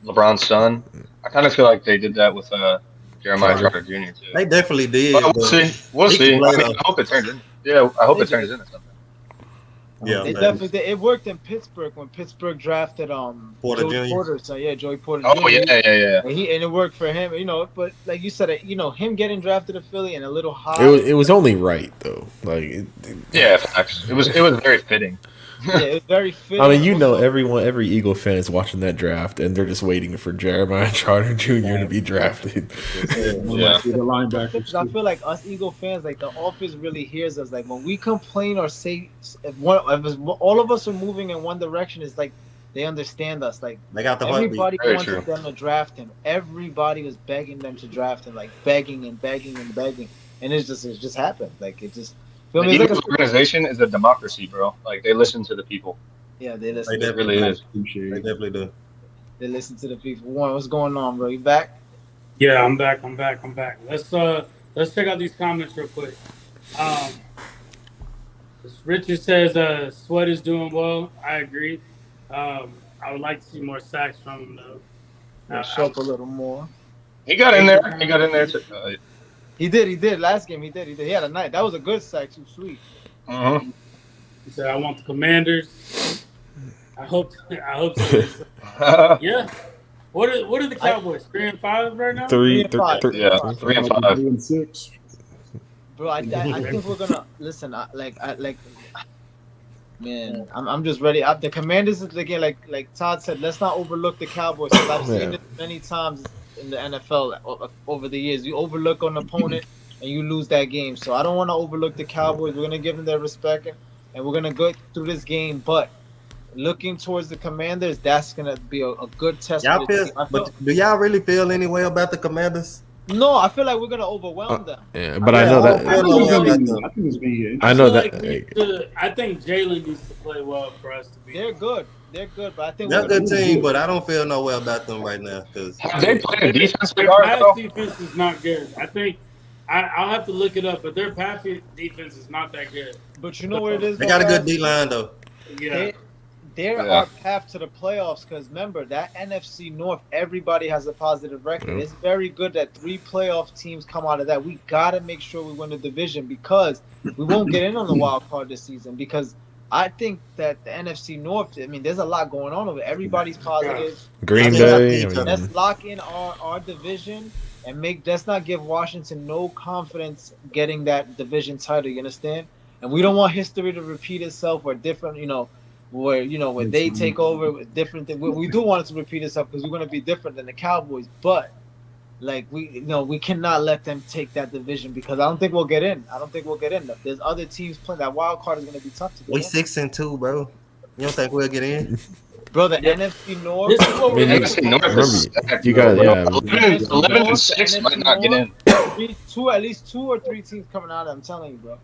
LeBron's son? I kind of feel like they did that with Jeremiah Trotter Jr. too. They definitely did. But we'll see. We'll he see. can play I mean, though. I hope it turns in. Yeah, I hope it turns into something. Yeah, It man. definitely did. It worked in Pittsburgh when Pittsburgh drafted Porter Joey Jr. Porter. So yeah, Joey Porter. Oh Jr. yeah. And it worked for him, But like you said, him getting drafted to Philly and a little high. It was only right though. Like, Yeah, facts. It was very fitting. Yeah, it was very fitting. I mean, every Eagle fan is watching that draft, and they're just waiting for Jeremiah Trotter Jr. to be drafed. Yeah. The linebackers. I feel like us Eagle fans, like the office really hears us. Like when we complain or say, if all of us are moving in one direction, it's like they understand us. Like They got the heartbeat. everybody Very wanted true. them to draft him. Everybody was begging them to draft him, like begging and begging and begging, and it just happened. Like it just. The Feel me? It's Eagles like organization is a democracy, bro. Like, they listen to the people. yeah, they listen. They It really is. They definitely do. They listen to the people. Warren, what's going on, bro? You back? Yeah, I'm back. Let's check out these comments real quick. Richard says Sweat is doing well. I agree. I would like to see more sacks from him though. Show up a little more. He got in there. He did. Last game, he did. He had a night. That was a good sack. Too sweet. He said, "I want the Commanders." I hope so. Yeah. What are the Cowboys? 3-5 right now? 3 and 5. 3 Yeah, 3-5. 3-6. Bro, I think we're gonna listen. Man, I'm just ready. The Commanders is again, like Todd said. Let's not overlook the Cowboys. 'Cause I've seen it many times in the NFL over the years. You overlook an opponent and you lose that game. So I don't want to overlook the Cowboys. We're gonna give them their respect, and we're gonna go through this game. But looking towards the Commanders, that's gonna be a good test. Y'all but do y'all really feel any way about the Commanders? No, I feel like we're gonna overwhelm them. Yeah, but I know that. I think it's being. I know feel that. I think Jalen needs to play well for us to be. They're good, but I think They're a good team, but I don't feel no way about them right now because Have they played a defense Their guard, pass though? defense is not good. I think I'll have to look it up, but their pass defense is not that good. But you know what it is? they got a good D line though. Yeah. They're Yeah. our path to the playoffs because remember that NFC North, everybody has a positive record. Mhm. It's very good that 3 playoff teams come out of that. We gotta make sure we win the division because we won't get in on the wild card this season. Because I think that the NFC North, I mean, there's a lot going on over. Everybody's positive. Green Yeah. Bay. I Let's mean, lock in our division and let's not give Washington no confidence getting that division title. You understand? And we don't want history to repeat itself or different, when they take over with different things. We do want it to repeat itself because we're going to be different than the Cowboys. But we cannot let them take that division because I don't think we'll get in. There's other teams playing. That wild card is going to be tough to get We in. 6-2, bro. You don't think we'll get in? Bro, the NFC North. This is what we're I mean, NFC North remember, is stacked, you bro. got 11-6 might not get in. At least 2 or 3 teams coming out. I'm telling you, bro.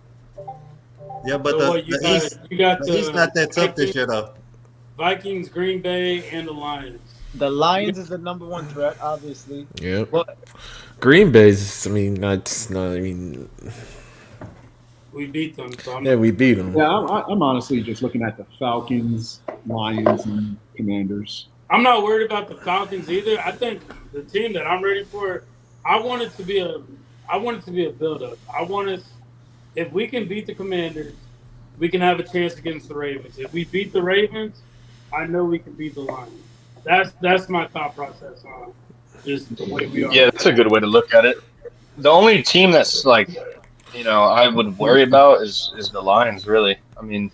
Yeah, but So the East, you got the East not that tough this year though. Vikings, Green Bay, and the Lions. The Lions is the number 1 threat, obviously. yeah. But Green Bay's. I mean, not. I mean, We beat them, so I'm yeah, we beat them. Yeah, I'm honestly just looking at the Falcons, Lions, and Commanders. I'm not worried about the Falcons either. I think the team that I'm ready for, I want it to be a build-up. If we can beat the Commanders, we can have a chance against the Ravens. If we beat the Ravens, I know we can beat the Lions. That's my thought process on just the way we are. Yeah, that's a good way to look at it. The only team that's like, I would worry about is the Lions, really. I mean,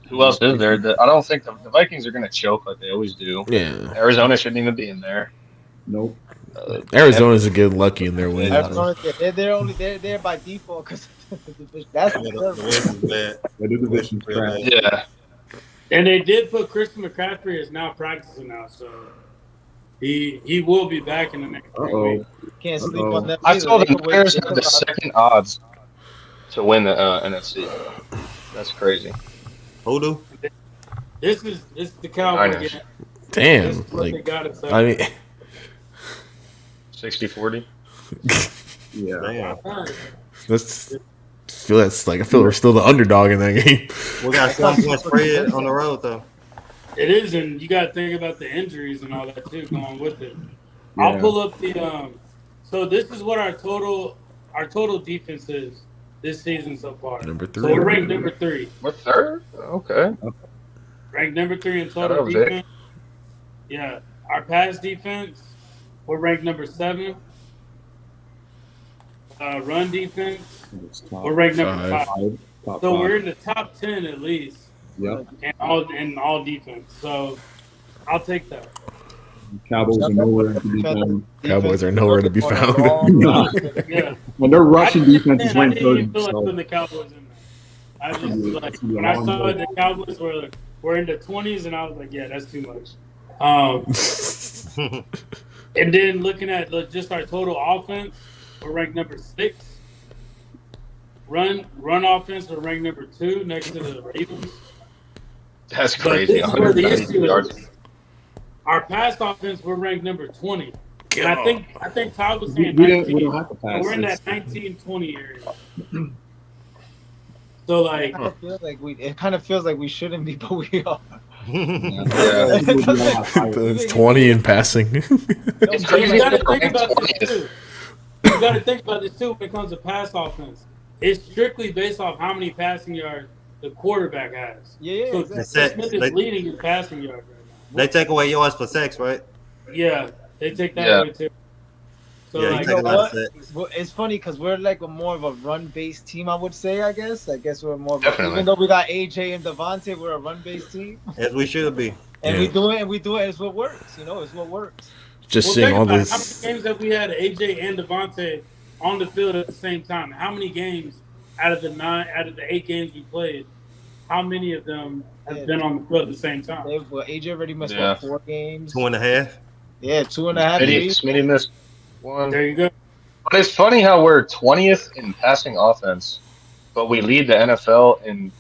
who else is there? I don't think the Vikings are going to choke like they always do. Yeah. Arizona shouldn't even be in there. Nope. Arizona's a good lucky in their win. Arizona, they're there by default because that's The West is bad. The division's crap. Yeah. And they did put Christian McCaffrey is now practicing now, so he will be back in the next 3 Uh-oh. weeks. can't sleep on them. I either. saw They the can wait- Niners they have can the ride. second odds to win the NFC. That's crazy. Who do? This is the Cowboys. Niners. This Damn. is what they Like, gotta say. I mean, 60-40. Yeah. Damn. that's. I feel we're still the underdog in that game. We got 1 point spread on the road though. It is, and you got to think about the injuries and all that too going with it. Yeah. I'll pull up the So this is what our total defense is this season so far. Number So we're 3. ranked number 3. We're third. Okay. Ranked number 3 in Shout total out, Vic. defense. Yeah, our pass defense, we're ranked number 7. Run defense, we're ranked number 5. Top So five. we're in the top 10 at least. Yep. in all defense. So I'll take that. Cowboys are nowhere to be found. Cowboys are nowhere to be found. Yeah. When their rushing defense is I ranked didn't even 30. feel like So putting the Cowboys in there. I just like Yeah, when I saw the Cowboys were in the 20s, and I was like, yeah, that's too much. And then looking at just our total offense, we're ranked number 6. Run offense, we're ranked number 2 next to the Ravens. That's But crazy. this is where the 192 issue yards. is. Our pass offense, we're ranked number 20. And I think Todd was we saying don't 19. have to pass. We're in that 19-20 area. So like, It kind of feels like we shouldn't be, but we are. Yeah. It's 20 in passing. It's you crazy. got to that we're think ranked about this 20th. too. You got to think about this too when it comes to pass offense. It's strictly based off how many passing yards the quarterback has. Yeah, So exactly. Smith is leading in passing yards right now. They take away yards for sacks, right? Yeah, they take that Yeah. away too. So Yeah, you like, take a lot of what? sacks. Well, it's funny because we're like more of a run-based team, I would say. I guess we're more. Definitely. Even though we got AJ and Devontae, we're a run-based team, As we should be. and Yeah. we do it. It's what works. It's what works. Just think seeing all about it. this. How many games have we had AJ and Devontae on the field at the same time? How many games out of the 8 games we played? How many of them have been on the field at the same time? Well, AJ already missed Yeah. 4 games. 2.5. Yeah, 2.5. Smitty missed one. There you go. But it's funny how we're 20th in passing offense, but we lead the NFL in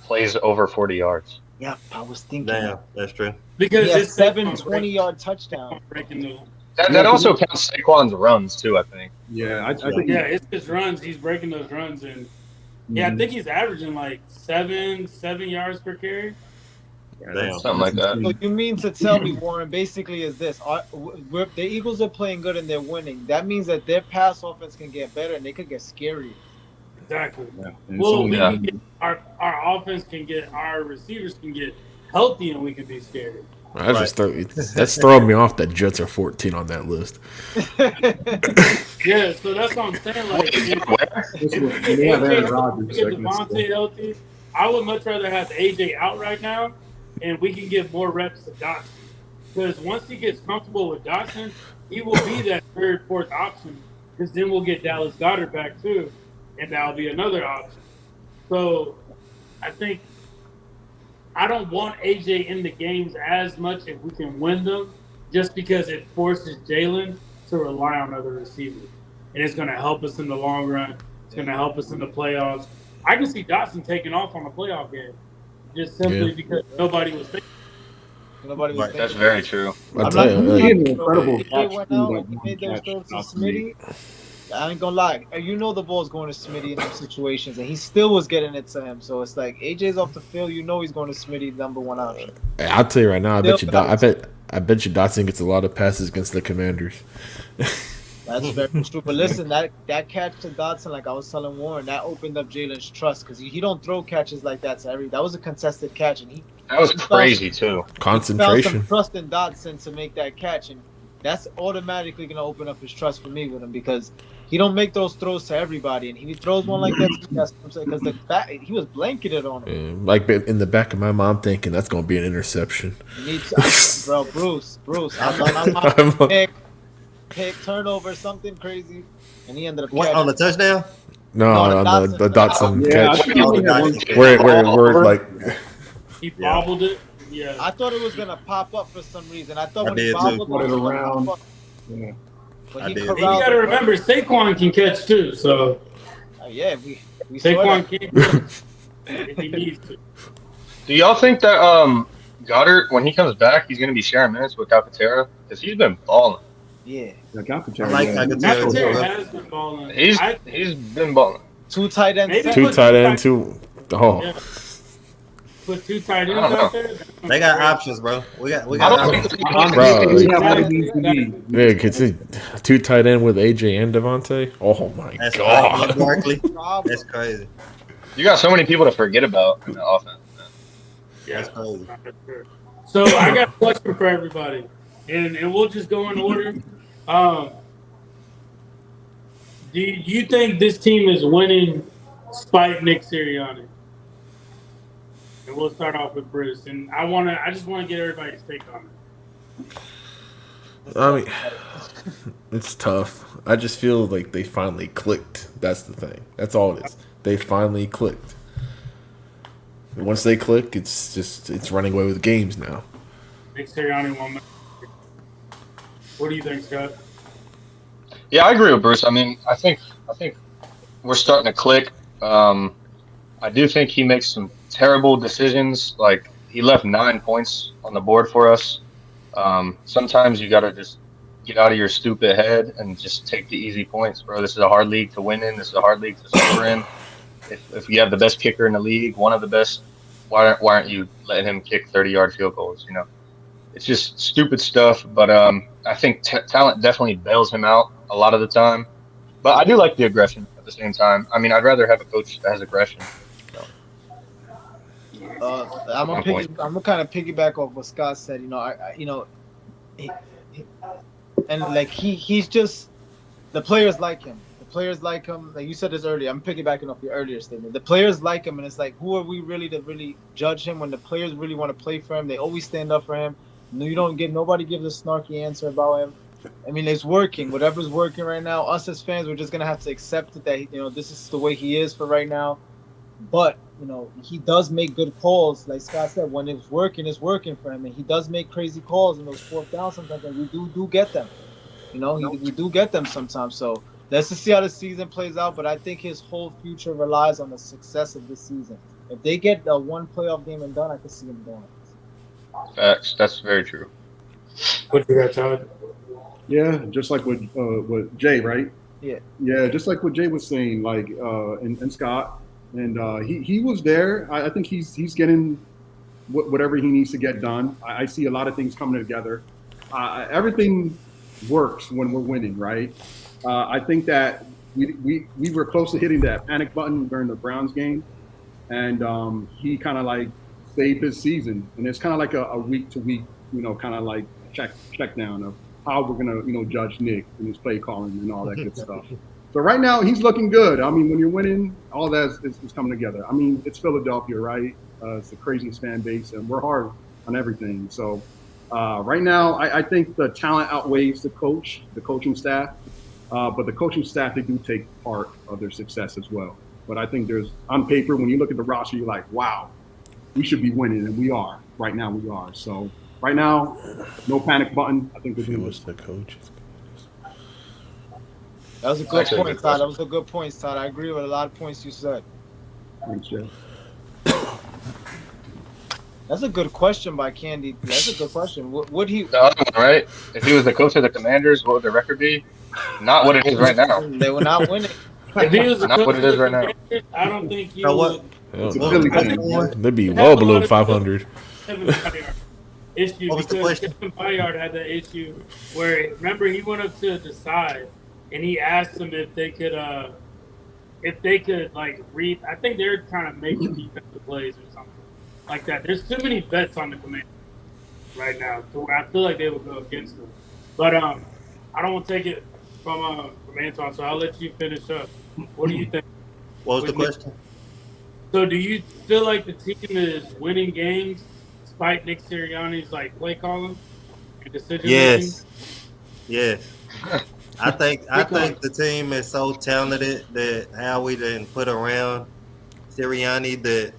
plays over 40 yards. Yeah, I was thinking. Damn, that's true. Because Yeah, it's 7 20-yard touchdowns. breaking the. That also counts Saquon's runs too, I think. Yeah, I think. Yeah, it's his runs. He's breaking those runs, and yeah, I think he's averaging like 7 yards per carry. Damn. Something like that. So you mean to tell me, Warren, basically is this: the Eagles are playing good and they're winning. That means that their pass offense can get better and they could get scarier. Exactly. Yeah. And Well, so- we Yeah. can get our offense can get our receivers can get healthy, and we can be scary. That's throwing me off that Jets are 14 on that list. Yeah, so that's what I'm saying. Like, This if was- we they get have Aaron AJ Rodgers get second, so- Devontae healthy, I would much rather have AJ out right now, and we can give more reps to Dotson. Because once he gets comfortable with Dotson, he will be that 3rd, 4th option. Because then we'll get Dallas Goedert back too, and that'll be another option. So I think I don't want AJ in the games as much if we can win them, just because it forces Jalen to rely on other receivers. And it's going to help us in the long run. It's going to help us in the playoffs. I can see Dotson taking off on a playoff game just simply because nobody was thinking. Nobody was Right. thinking. That's very true. I'll I'm tell not you, He like, had an incredible He catch, went too, out, like he one made those catch throws to out to me. Smitty. I ain't gonna lie. You know the ball's going to Smitty in those situations, and he still was getting it to him. So it's like AJ's off the field. You know he's going to Smitty, number 1 option. I'll tell you right now. I bet you Still- Dotson gets a lot of passes against the Commanders. That's very true. But listen, that catch to Dotson, like I was telling Warren, that opened up Jalen's trust because he don't throw catches like that to every. That was a contested catch, and he That was crazy too. found Concentration. some trust in Dotson to make that catch, and that's automatically gonna open up his trust for me with him because he don't make those throws to everybody, and if he throws one like that, that's because he was blanketed on him. Yeah, like in the back of my mind, I'm thinking that's gonna be an interception. You need to, bro, Bruce, I'm pick, turnover, something crazy, and he ended up What, catching. on the touchdown? No, No, on the Dotson Yeah, I catch. think he only had one. Where like He bobbled it. Yeah. I thought it was gonna pop up for some reason. I thought I when he did too. bobbled, Put it was gonna around. pop up, Yeah. but I he did. And you corralled got to it. remember, Saquon can catch too. So Yeah, We saw Saquon that. can't do it if he needs to. Do y'all think that Goddard, when he comes back, he's gonna be sharing minutes with Calcaterra? Because he's been balling. Yeah. Yeah, Calcaterra, I like yeah. Calcaterra. Calcaterra has been balling. He's been balling. 2 tight ends. Maybe set. Two tight end, two. Oh, Yeah. Put 2 tight I ends don't out there. They got options, bro. We got I don't options. think Honestly, Bro, we have what it needs to be. yeah, it's a two tight end with AJ and Devontae. Oh my That's god. Barkley. Problem. That's crazy. you got so many people to forget about in the offense. Man. That's crazy. So I got a question for everybody, and we'll just go in order. Do you think this team is winning despite Nick Sirianni? And we'll start off with Bruce. And I just want to get everybody's take on it. I mean, it's tough. I just feel like they finally clicked. That's the thing. That's all it is. They finally clicked. And once they click, it's running away with games now. Nick Sirianni won. What do you think, Scott? Yeah, I agree with Bruce. I mean, I think we're starting to click. I do think he makes some terrible decisions. Like he left 9 points on the board for us. Sometimes you gotta just get out of your stupid head and just take the easy points, bro. This is a hard league to win in. This is a hard league to score in. If you have the best kicker in the league, one of the best, why aren't you letting him kick 30-yard field goals? You know, it's just stupid stuff. But I think talent definitely bails him out a lot of the time. But I do like the aggression at the same time. I mean, I'd rather have a coach that has aggression. I'm gonna kind of piggyback off what Scott said. You know, and like he's just the players like him. The players like him. Like you said this earlier. I'm piggybacking off your earlier statement. The players like him, and it's like, who are we really to really judge him when the players really want to play for him? They always stand up for him. Nobody gives a snarky answer about him. I mean, it's working. Whatever's working right now, us as fans, we're just gonna have to accept it that this is the way he is for right now. But he does make good calls, like Scott said. When it's working for him, and he does make crazy calls in those 4th downs sometimes, and we do get them. We do get them sometimes. So let's just see how the season plays out. But I think his whole future relies on the success of this season. If they get the one playoff game and done, I can see him going. That's very true. What you got, Todd? Yeah, just like what Jay, right? Yeah, just like what Jay was saying, like and Scott, and he was there. I think he's getting whatever he needs to get done. I see a lot of things coming together. Everything works when we're winning, right? I think that we were close to hitting that panic button during the Browns game, and he kind of like saved his season. And it's kind of like a week to week, kind of like check down of how we're gonna judge Nick and his play calling and all that good stuff. So right now he's looking good. I mean, when you're winning, all that is coming together. I mean, it's Philadelphia, right? It's the craziest fan base, and we're hard on everything. So right now, I think the talent outweighs the coaching staff. But the coaching staff, they do take part of their success as well. But I think on paper, when you look at the roster, you're like, wow, we should be winning, and we are. Right now, we are. So right now, no panic button. I think we're doing was the coach. that was a good point, Todd. That was a good point, Todd. I agree with a lot of points you said. Thanks, Jeff. That's a good question by Candy. That's a good question. Would he? The other one, right? If he was the coach of the Commanders, what would the record be? Not what it is right now. They were not winning. If he was the Not coach what it is right now. I don't think he Now would. It's a Yeah, Philly I thing. think- they'd be well below 500. Kevin Byard issue What was the because question? Kevin Byard had that issue where remember he went up to the side and he asked them if they could like read. I think they're trying to make defensive plays or something like that. There's too many bets on the Commanders right now to where I feel like they would go against them. But I don't want to take it from Antoine, so I'll let you finish up. What do you think? What was the question? So do you feel like the team is winning games despite Nick Sirianni's like play calling and decision making? Yes. I think the team is so talented that how we didn't put around Sirianni that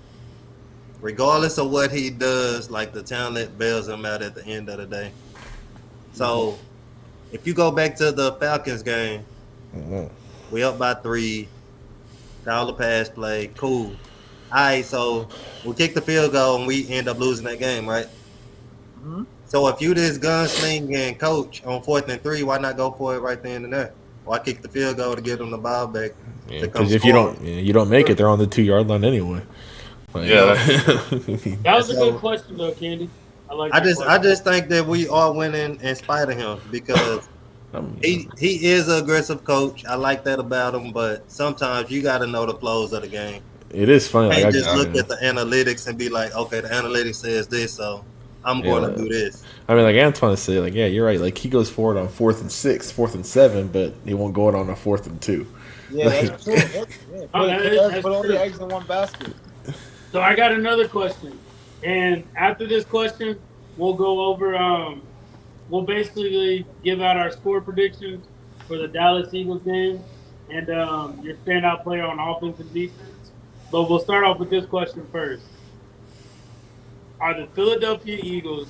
regardless of what he does, like the talent bails him out at the end of the day. So if you go back to the Falcons game, we up by 3. call the pass play, cool. All right, so we kick the field goal and we end up losing that game, right? Mhm. So if you this gunslinging coach on 4th and 3, why not go for it right then and there? Why kick the field goal to get them the ball back to come Because if score? you don't make it, they're on the 2-yard line anyway. Like, Yeah, That was a So- good question, though, Candy. I like. I that just question. think that we are winning in spite of him because he is an aggressive coach. I like that about him, but sometimes you got to know the flows of the game. it is funny. You Like, can't just look at the analytics and be like, okay, the analytics says this, so I'm going to do this. I mean, like Antoine said, like, yeah, you're right. Like, he goes forward on 4th and 6, 4th and 7, but he won't go it on a 4th and 2. Yeah, that's true. Put all the eggs in one basket. So I got another question, and after this question, we'll go over. We'll basically give out our score predictions for the Dallas Eagles game and your standout player on offense and defense. But we'll start off with this question first. Are the Philadelphia Eagles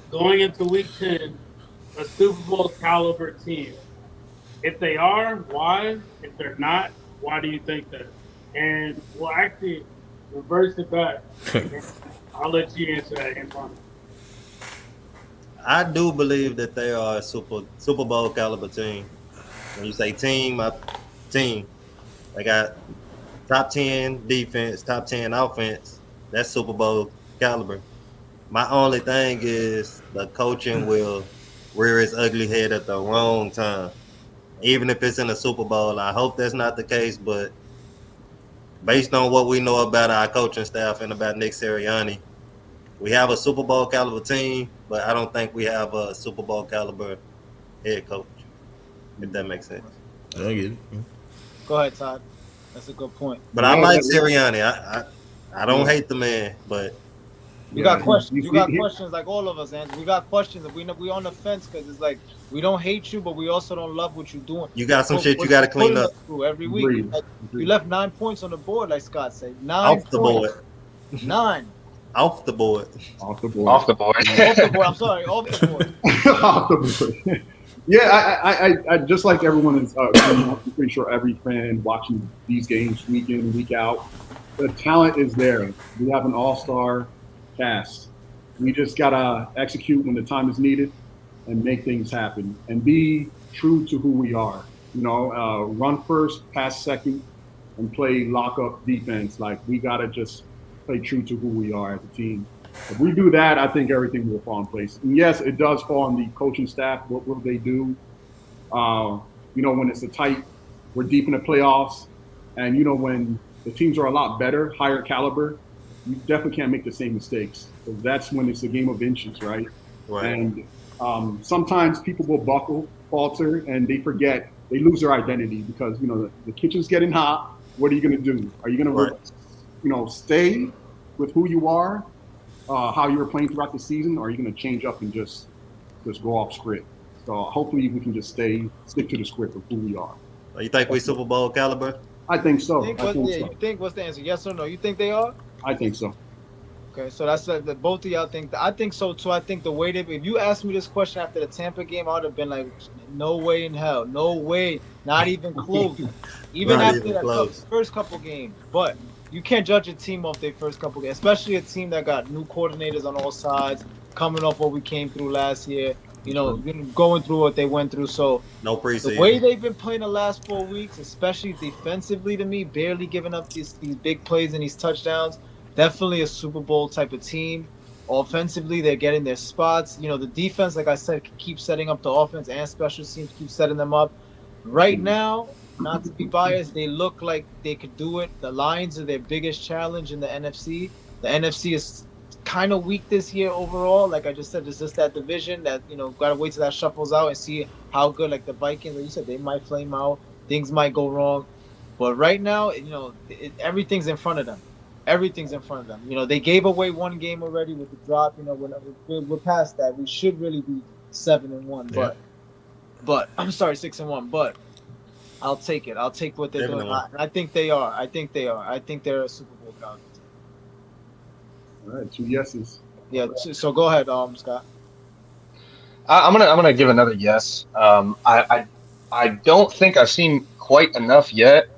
going into Week 10 a Super Bowl caliber team? If they are, why? If they're not, why do you think that? And we'll actually reverse it back. I'll let you answer that, Antoine. I do believe that they are a Super Bowl caliber team. When you say team, team, they got top 10 defense, top 10 offense. That's Super Bowl caliber. My only thing is the coaching will rear its ugly head at the wrong time. Even if it's in a Super Bowl, I hope that's not the case, but based on what we know about our coaching staff and about Nick Sirianni, we have a Super Bowl caliber team, but I don't think we have a Super Bowl caliber head coach, if that makes sense. I get it. Go ahead, Todd. That's a good point. But I like Sirianni. I don't hate the man, but You got questions. You got questions like all of us, and we got questions. We on the fence because it's like we don't hate you, but we also don't love what you're doing. you got some shit you got to clean up. Every week. Agreed. Like, you left 9 points on the board, like Scott said. 9 Off the points. board. 9. Off the board. Off the board. off the board. Off the board. I'm sorry. Off the board. Off the board. Yeah, I just like everyone is. I'm pretty sure every fan watching these games week in week out, the talent is there. We have an all-star cast. We just gotta execute when the time is needed and make things happen and be true to who we are. You know, run first, pass second, and play lock-up defense. Like we gotta just play true to who we are as a team. If we do that, I think everything will fall in place. And yes, it does fall on the coaching staff. What will they do? You know, when it's a tight, we're deep in the playoffs, and you know when the teams are a lot better, higher caliber, you definitely can't make the same mistakes. Because that's when it's a game of inches, right? Right. And sometimes people will falter, and they forget. They lose their identity because you know the kitchen's getting hot. What are you going to do? Are you going to, you know, stay with who you are? How you were playing throughout the season, or are you going to change up and just go off script? So hopefully we can just stick to the script of who we are. You think we Super Bowl caliber? I think so. You think what's the answer? Yes or no? You think they are? I think so. Okay, so that's the both of y'all think. I think so too. I think the way if you asked me this question after the Tampa game, I would have been like, no way in hell, no way, not even close. Even Not after even close. first couple games, but. You can't judge a team off their first couple games, especially a team that got new coordinators on all sides, coming off what we came through last year, you know, going through what they went through. So No preseason. the way they've been playing the last 4 weeks, especially defensively to me, barely giving up these big plays and these touchdowns, definitely a Super Bowl type of team. Offensively, they're getting their spots. You know, the defense, like I said, can keep setting up the offense and special teams keep setting them up. Right now, not to be biased, they look like they could do it. The Lions are their biggest challenge in the NFC. The NFC is kind of weak this year overall. Like I just said, it's just that division that, you know, got to wait till that shuffles out and see how good, like the Vikings, like you said, they might flame out. Things might go wrong. But right now, you know, everything's in front of them. Everything's in front of them. You know, they gave away one game already with the drop. You know, we're past that. We should really be 7-1. Yeah. But I'm sorry, 6-1. But I'll take it. I'll take what they're doing. I think they are. I think they're a Super Bowl caliber team. All right, 2 yeses. Yeah. So go ahead, Scott. I'm gonna give another yes. I don't think I've seen quite enough yet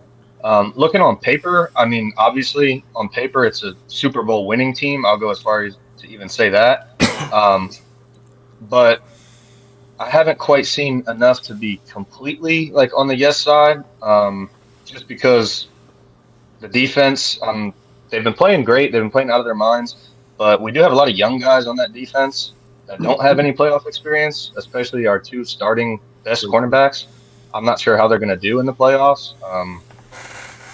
Looking on paper, I mean, obviously on paper it's a Super Bowl winning team. I'll go as far as to even say that. But I haven't quite seen enough to be completely like on the yes side. Just because the defense, they've been playing great. They've been playing out of their minds. But we do have a lot of young guys on that defense that don't have any playoff experience, especially our two starting best cornerbacks. I'm not sure how they're going to do in the playoffs.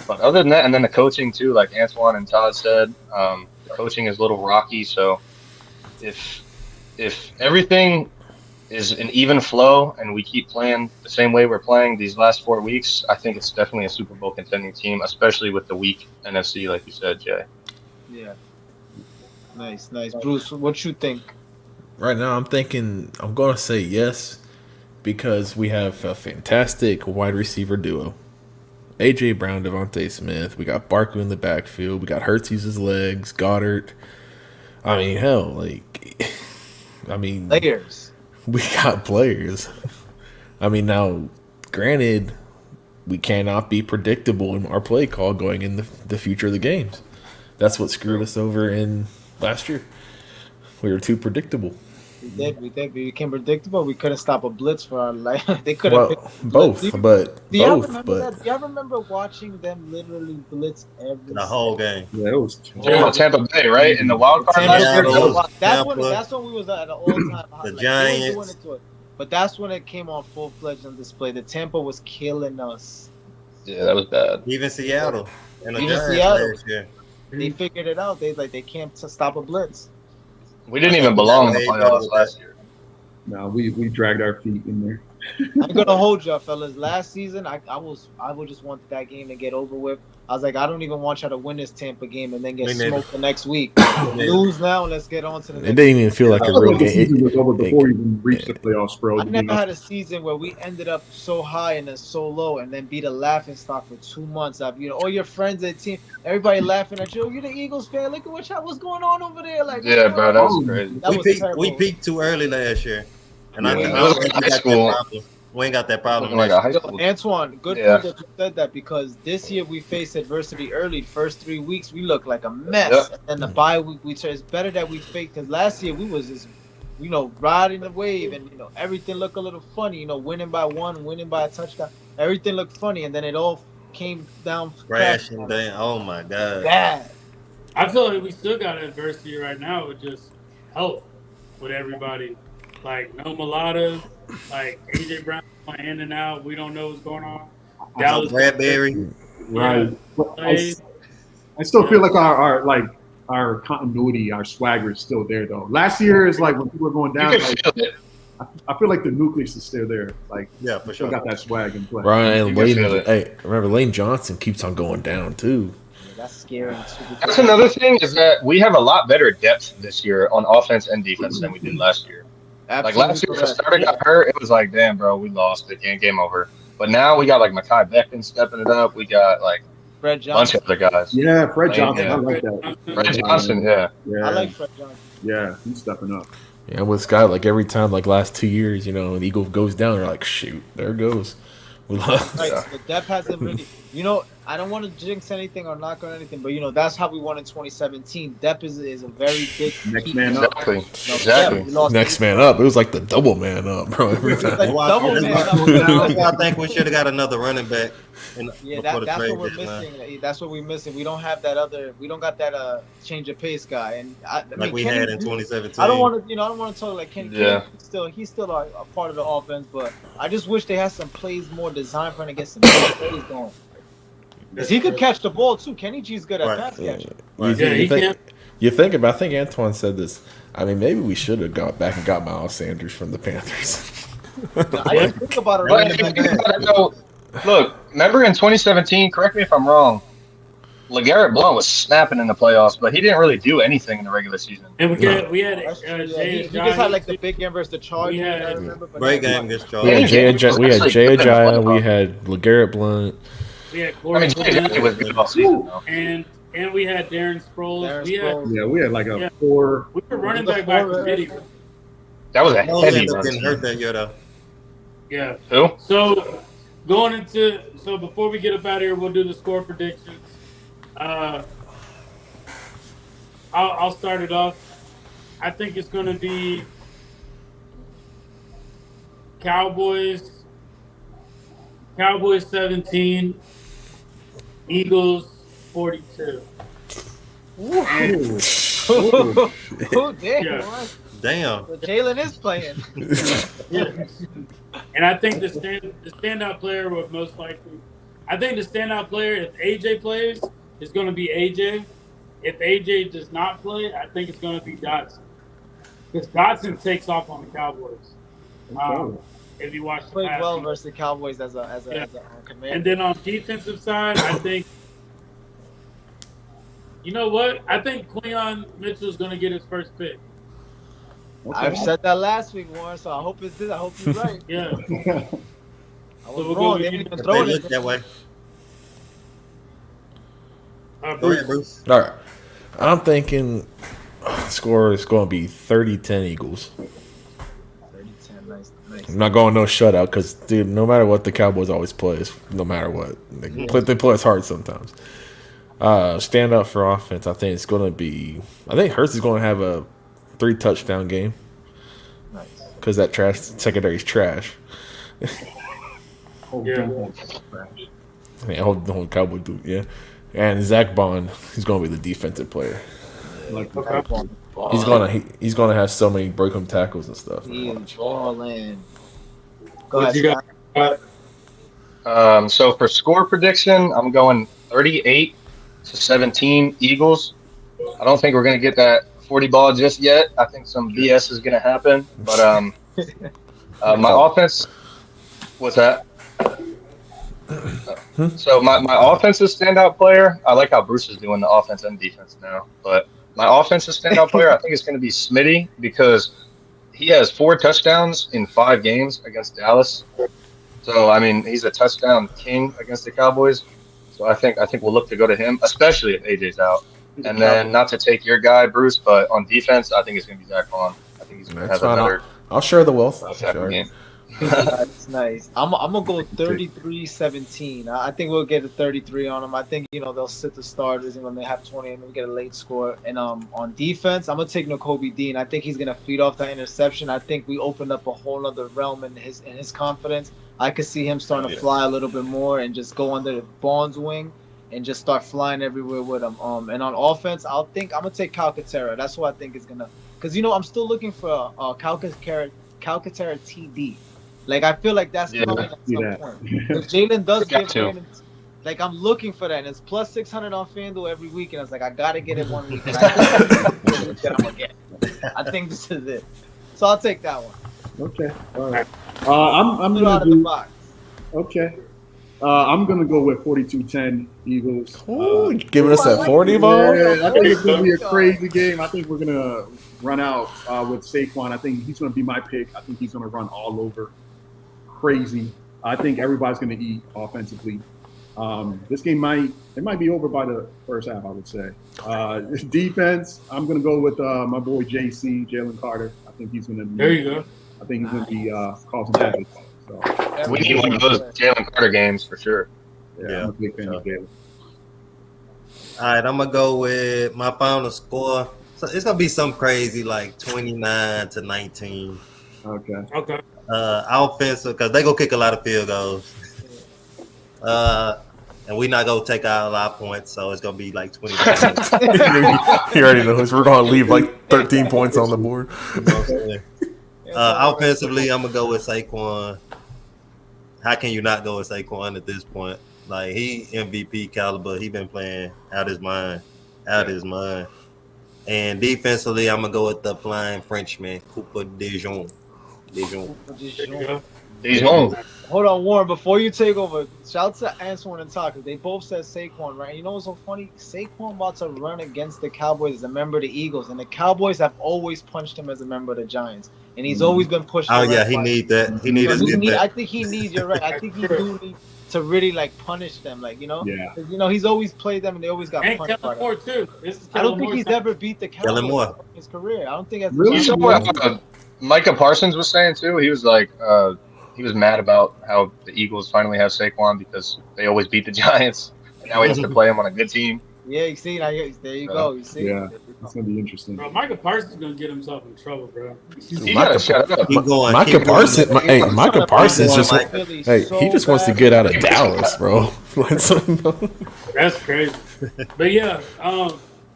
But other than that, and then the coaching too, like Antoine and Todd said, the coaching is a little rocky. So if everything is an even flow and we keep playing the same way we're playing these last 4 weeks, I think it's definitely a Super Bowl contending team, especially with the weak NFC, like you said, Jay. Yeah. Nice. Bruce, what you think? Right now, I'm thinking I'm going to say yes because we have a fantastic wide receiver duo. A.J. Brown, Devontae Smith. We got Barkley in the backfield. We got Hurts uses legs. Goddard. I mean, hell, Players. we got players. I mean, now, granted, we cannot be predictable in our play call going in the future of the games. That's what screwed us over in last year. We were too predictable. We became predictable. We couldn't stop a blitz for our life. They couldn't. Well, both. Do y'all I remember watching them literally blitz every The whole game. Yeah, it was. Tampa Bay, right? In the wild card. That's when we was at an all-time high. The Giants. But that's when it came on full-fledged on display. The Tampa was killing us. Yeah, that was bad. Even Seattle. And the Even Giants Seattle. last year. They figured it out. They can't stop a blitz. We didn't even belong in the playoffs last year. No, we dragged our feet in there. I'm gonna hold y'all, fellas. Last season, I just wanted that game to get over with. I was like, I don't even want y'all to win this Tampa game and then get smoked the next week. Lose now, and let's get on to the next. It didn't even feel like a real The game. season was over before we even reached the playoffs, bro. I never had a season where we ended up so high and then so low, and then be the laughing stock for 2 months. All your friends at the team, everybody laughing at you. Oh, you're the Eagles fan. Look at what's going on over there. Like, Yeah, bro, that was crazy. We peaked too early last year. And Yeah. I think It was like high school. we ain't got that problem. Looking like a high school. Antoine, good point that you said that, because this year we faced adversity early. First 3 weeks we looked like a mess, Yep. and then the bye week it's better that we faked, because last year we was just riding the wave, and everything looked a little funny. Winning by one, winning by a touchdown, everything looked funny, and then it all came down crashing down. Oh my god. Bad. I feel like we still got adversity right now with just health with everybody. Like no Mulata, like AJ Brown going in and out. We don't know what's going on. Dallas Bradbury. Right. Yeah. I still feel like our continuity, our swagger is still there though. Last year is like when people were going down. You can feel it. I feel like the nucleus is still there. Like Yeah, for still sure. got that swag in play. Brian You can feel Lane. it. Hey, remember Lane Johnson keeps on going down too. That's scary too. That's another thing is that we have a lot better depth this year on offense and defense than we did last year. Like last year, when the starter got hurt, it was like, damn, bro, we lost. It game over. But now we got like Mekhi Becton stepping it up. We got like Fred a bunch Johnson. of other guys. Yeah, Fred Yeah. Johnson. I like that. Fred Johnson, yeah. Yeah, I like Fred Johnson. yeah, he's stepping up. Yeah, with Scott, like every time, like last 2 years, an Eagle goes down, they're like, shoot, there it goes. We lost. Right, so the depth hasn't really. I don't want to jinx anything or knock on anything, but that's how we won in 2017. Depth is a very big Next key. man up. Exactly. We lost Next man up. It was like the double man up, bro. Every time. Like double man up. That's why I think we should have got another running back. Yeah, before the that's trade what we're deadline. missing. That's what we're missing. We don't have that other. We don't got that change of pace guy. And Like we had in 2017. I don't want to. I don't want to talk like Kenny. Yeah. He's still a part of the offense, but I just wish they had some plays more designed for him to get some plays going. Because he could catch the ball too. Kenny G's good at Right. pass catching. You think about. I think Antoine said this. I mean, maybe we should have got back and got Miles Sanders from the Panthers. I didn't think about it. But if you think about it, though, look, remember in 2017, correct me if I'm wrong, LeGarrette Blount was snapping in the playoffs, but he didn't really do anything in the regular season. And we had That's true, yeah. Jay He just had like the big game versus the Chargers. Yeah. I remember, but Great that was game against We had Chargers. we had Jay Ajayi, we had LeGarrette Blount. we had I Corey mean, Jay was good all season, though. and we had Darren Sproles. Darren Yeah, we had like a Yeah. 4. We were running back by committee. That was a Those heavy ended up run. getting hurt that year though. Yeah. Who? So going into so before we get up out of here, we'll do the score predictions. I'll start it off. I think it's going to be Cowboys 17, Eagles 42. Oh, damn. Yeah. Damn. So Jalen is playing. Yeah. And I think the standout player would most likely. I think the standout player, if AJ plays, is going to be AJ. If AJ does not play, I think it's going to be Dotson. Because Dotson takes off on the Cowboys. If you watch the Played past well game. versus the Cowboys as a commander. And then on defensive side, I think, you know what? I think Quinyon Mitchell's going to get his first pick. I've said that last week, Warren, so I hope it's this. I hope you're right. Yeah. I was we'll wrong. go They with didn't even They throw look it. that way. Go Bruce. ahead, Bruce. All right. I'm thinking score is going to be 30-10 Eagles. 30-10, nice. I'm not going no shutout because, dude, no matter what, the Cowboys always play us, no matter what. They play us hard sometimes. Stand up for offense, I think it's going to be – I think Hurts is going to have a 3-touchdown game Nice. because that secondary's trash. Yeah. Yeah, the whole Cowboy dude, yeah. And Zach Bond, he's going to be the defensive player. Like, He's gonna have so many break him tackles and stuff. He is balling. Go What ahead, you got? Scott. So for score prediction, I'm going 38-17 Eagles. I don't think we're going to get that 40 ball just yet. I think some BS is going to happen. But my offense, what's that? So my offensive standout player, I like how Bruce is doing the offense and defense now. But my offensive standout player, I think it's going to be Smitty because he has 4 touchdowns in 5 games against Dallas. So I mean, he's a touchdown king against the Cowboys. So I think we'll look to go to him, especially if AJ's out. And then not to take your guy, Bruce, but on defense, I think it's going to be Zach Bond. I think he's going to have a better I'll share the wealth. game. That's nice. I'm gonna go 33-17. I think we'll get a 33 on them. I think they'll sit the starters and when they have 20 and we get a late score. And on defense, I'm gonna take Nakobe Dean. I think he's gonna feed off that interception. I think we opened up a whole other realm in his confidence. I could see him starting to fly a little bit more and just go under Bond's wing and just start flying everywhere with him. And on offense, I'm gonna take Calcaterra. That's what I think is gonna, because I'm still looking for Calcaterra TD. Like, I feel like that's coming at some point. If Jalen does give Brandon, like, I'm looking for that. And it's plus 600 on FanDuel every week. And I was like, I got to get it one week. And I think this is it. So I'll take that one. Okay. All right. I'm Put it out gonna of the do. box. Okay. I'm gonna go with 42-10 Eagles. Ooh, giving us that 40 ball. Yeah, I think it's gonna be a crazy game. I think we're gonna run out with Saquon. I think he's gonna be my pick. I think he's gonna run all over. Crazy. I think everybody's going to eat offensively. This game might be over by the first half, I would say. Defense, I'm going to go with my boy Jalen Carter. I think he's going to be. There you go. I think he's going to be causing havoc. So, We need one of those Jalen Carter games for sure. yeah, I'm a big fan of Jalen. All right, I'm gonna go with my final score. So it's gonna be something crazy like 29-19. Okay. Offensive, because they gonna kick a lot of field goals. And we not gonna take out a lot of points, so it's gonna be like 20. You already know this. We're gonna leave like 13 points on the board. Offensively, I'm gonna go with Saquon. How can you not go with Saquon at this point? Like, he MVP caliber. He been playing out his mind. And defensively, I'm gonna go with the flying Frenchman, Cooper DeJean. Hold on, Warren. Before you take over, shout out to Antoine and Tucker. They both said Saquon, right? You know what's so funny? Saquon about to run against the Cowboys as a member of the Eagles, and the Cowboys have always punched him as a member of the Giants, and he's always been pushed. Oh yeah, he need that. He need that. I think he needs. You're right. I think he do need to really like punish them, like Yeah. He's always played them, and they always got And punched. Kellen Moore too. I don't think he's ever beat the Cowboys Moore. in his career. I don't think that's Really? You saw what Micah Parsons was saying too. He was like, he was mad about how the Eagles finally have Saquon because they always beat the Giants, and now he has to play them on a good team. Yeah, you see, like, there you go. You see, Yeah, it's gonna be interesting. Bro, Micah Parsons is gonna get himself in trouble, bro. He gotta shut up. Keep going. Micah keep Parsons, going. hey, Micah Parsons just, Philly hey, so he just wants to bad. get out of Dallas, bro. Let something know. That's crazy. But yeah,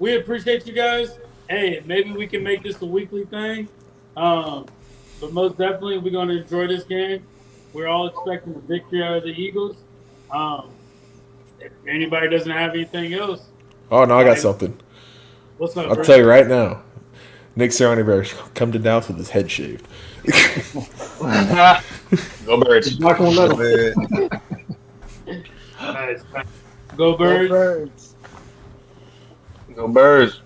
we appreciate you guys. Hey, maybe we can make this a weekly thing. But most definitely, we're gonna enjoy this game. We're all expecting a victory out of the Eagles. If anybody doesn't have anything else, Oh no, I got something. what's up? I'll Bruce? tell you right now. Nick Sirianni better come to Dallas with his head shaved. Go Birds. Not gonna let him. Nice. Go Birds. Go Birds. Go Birds.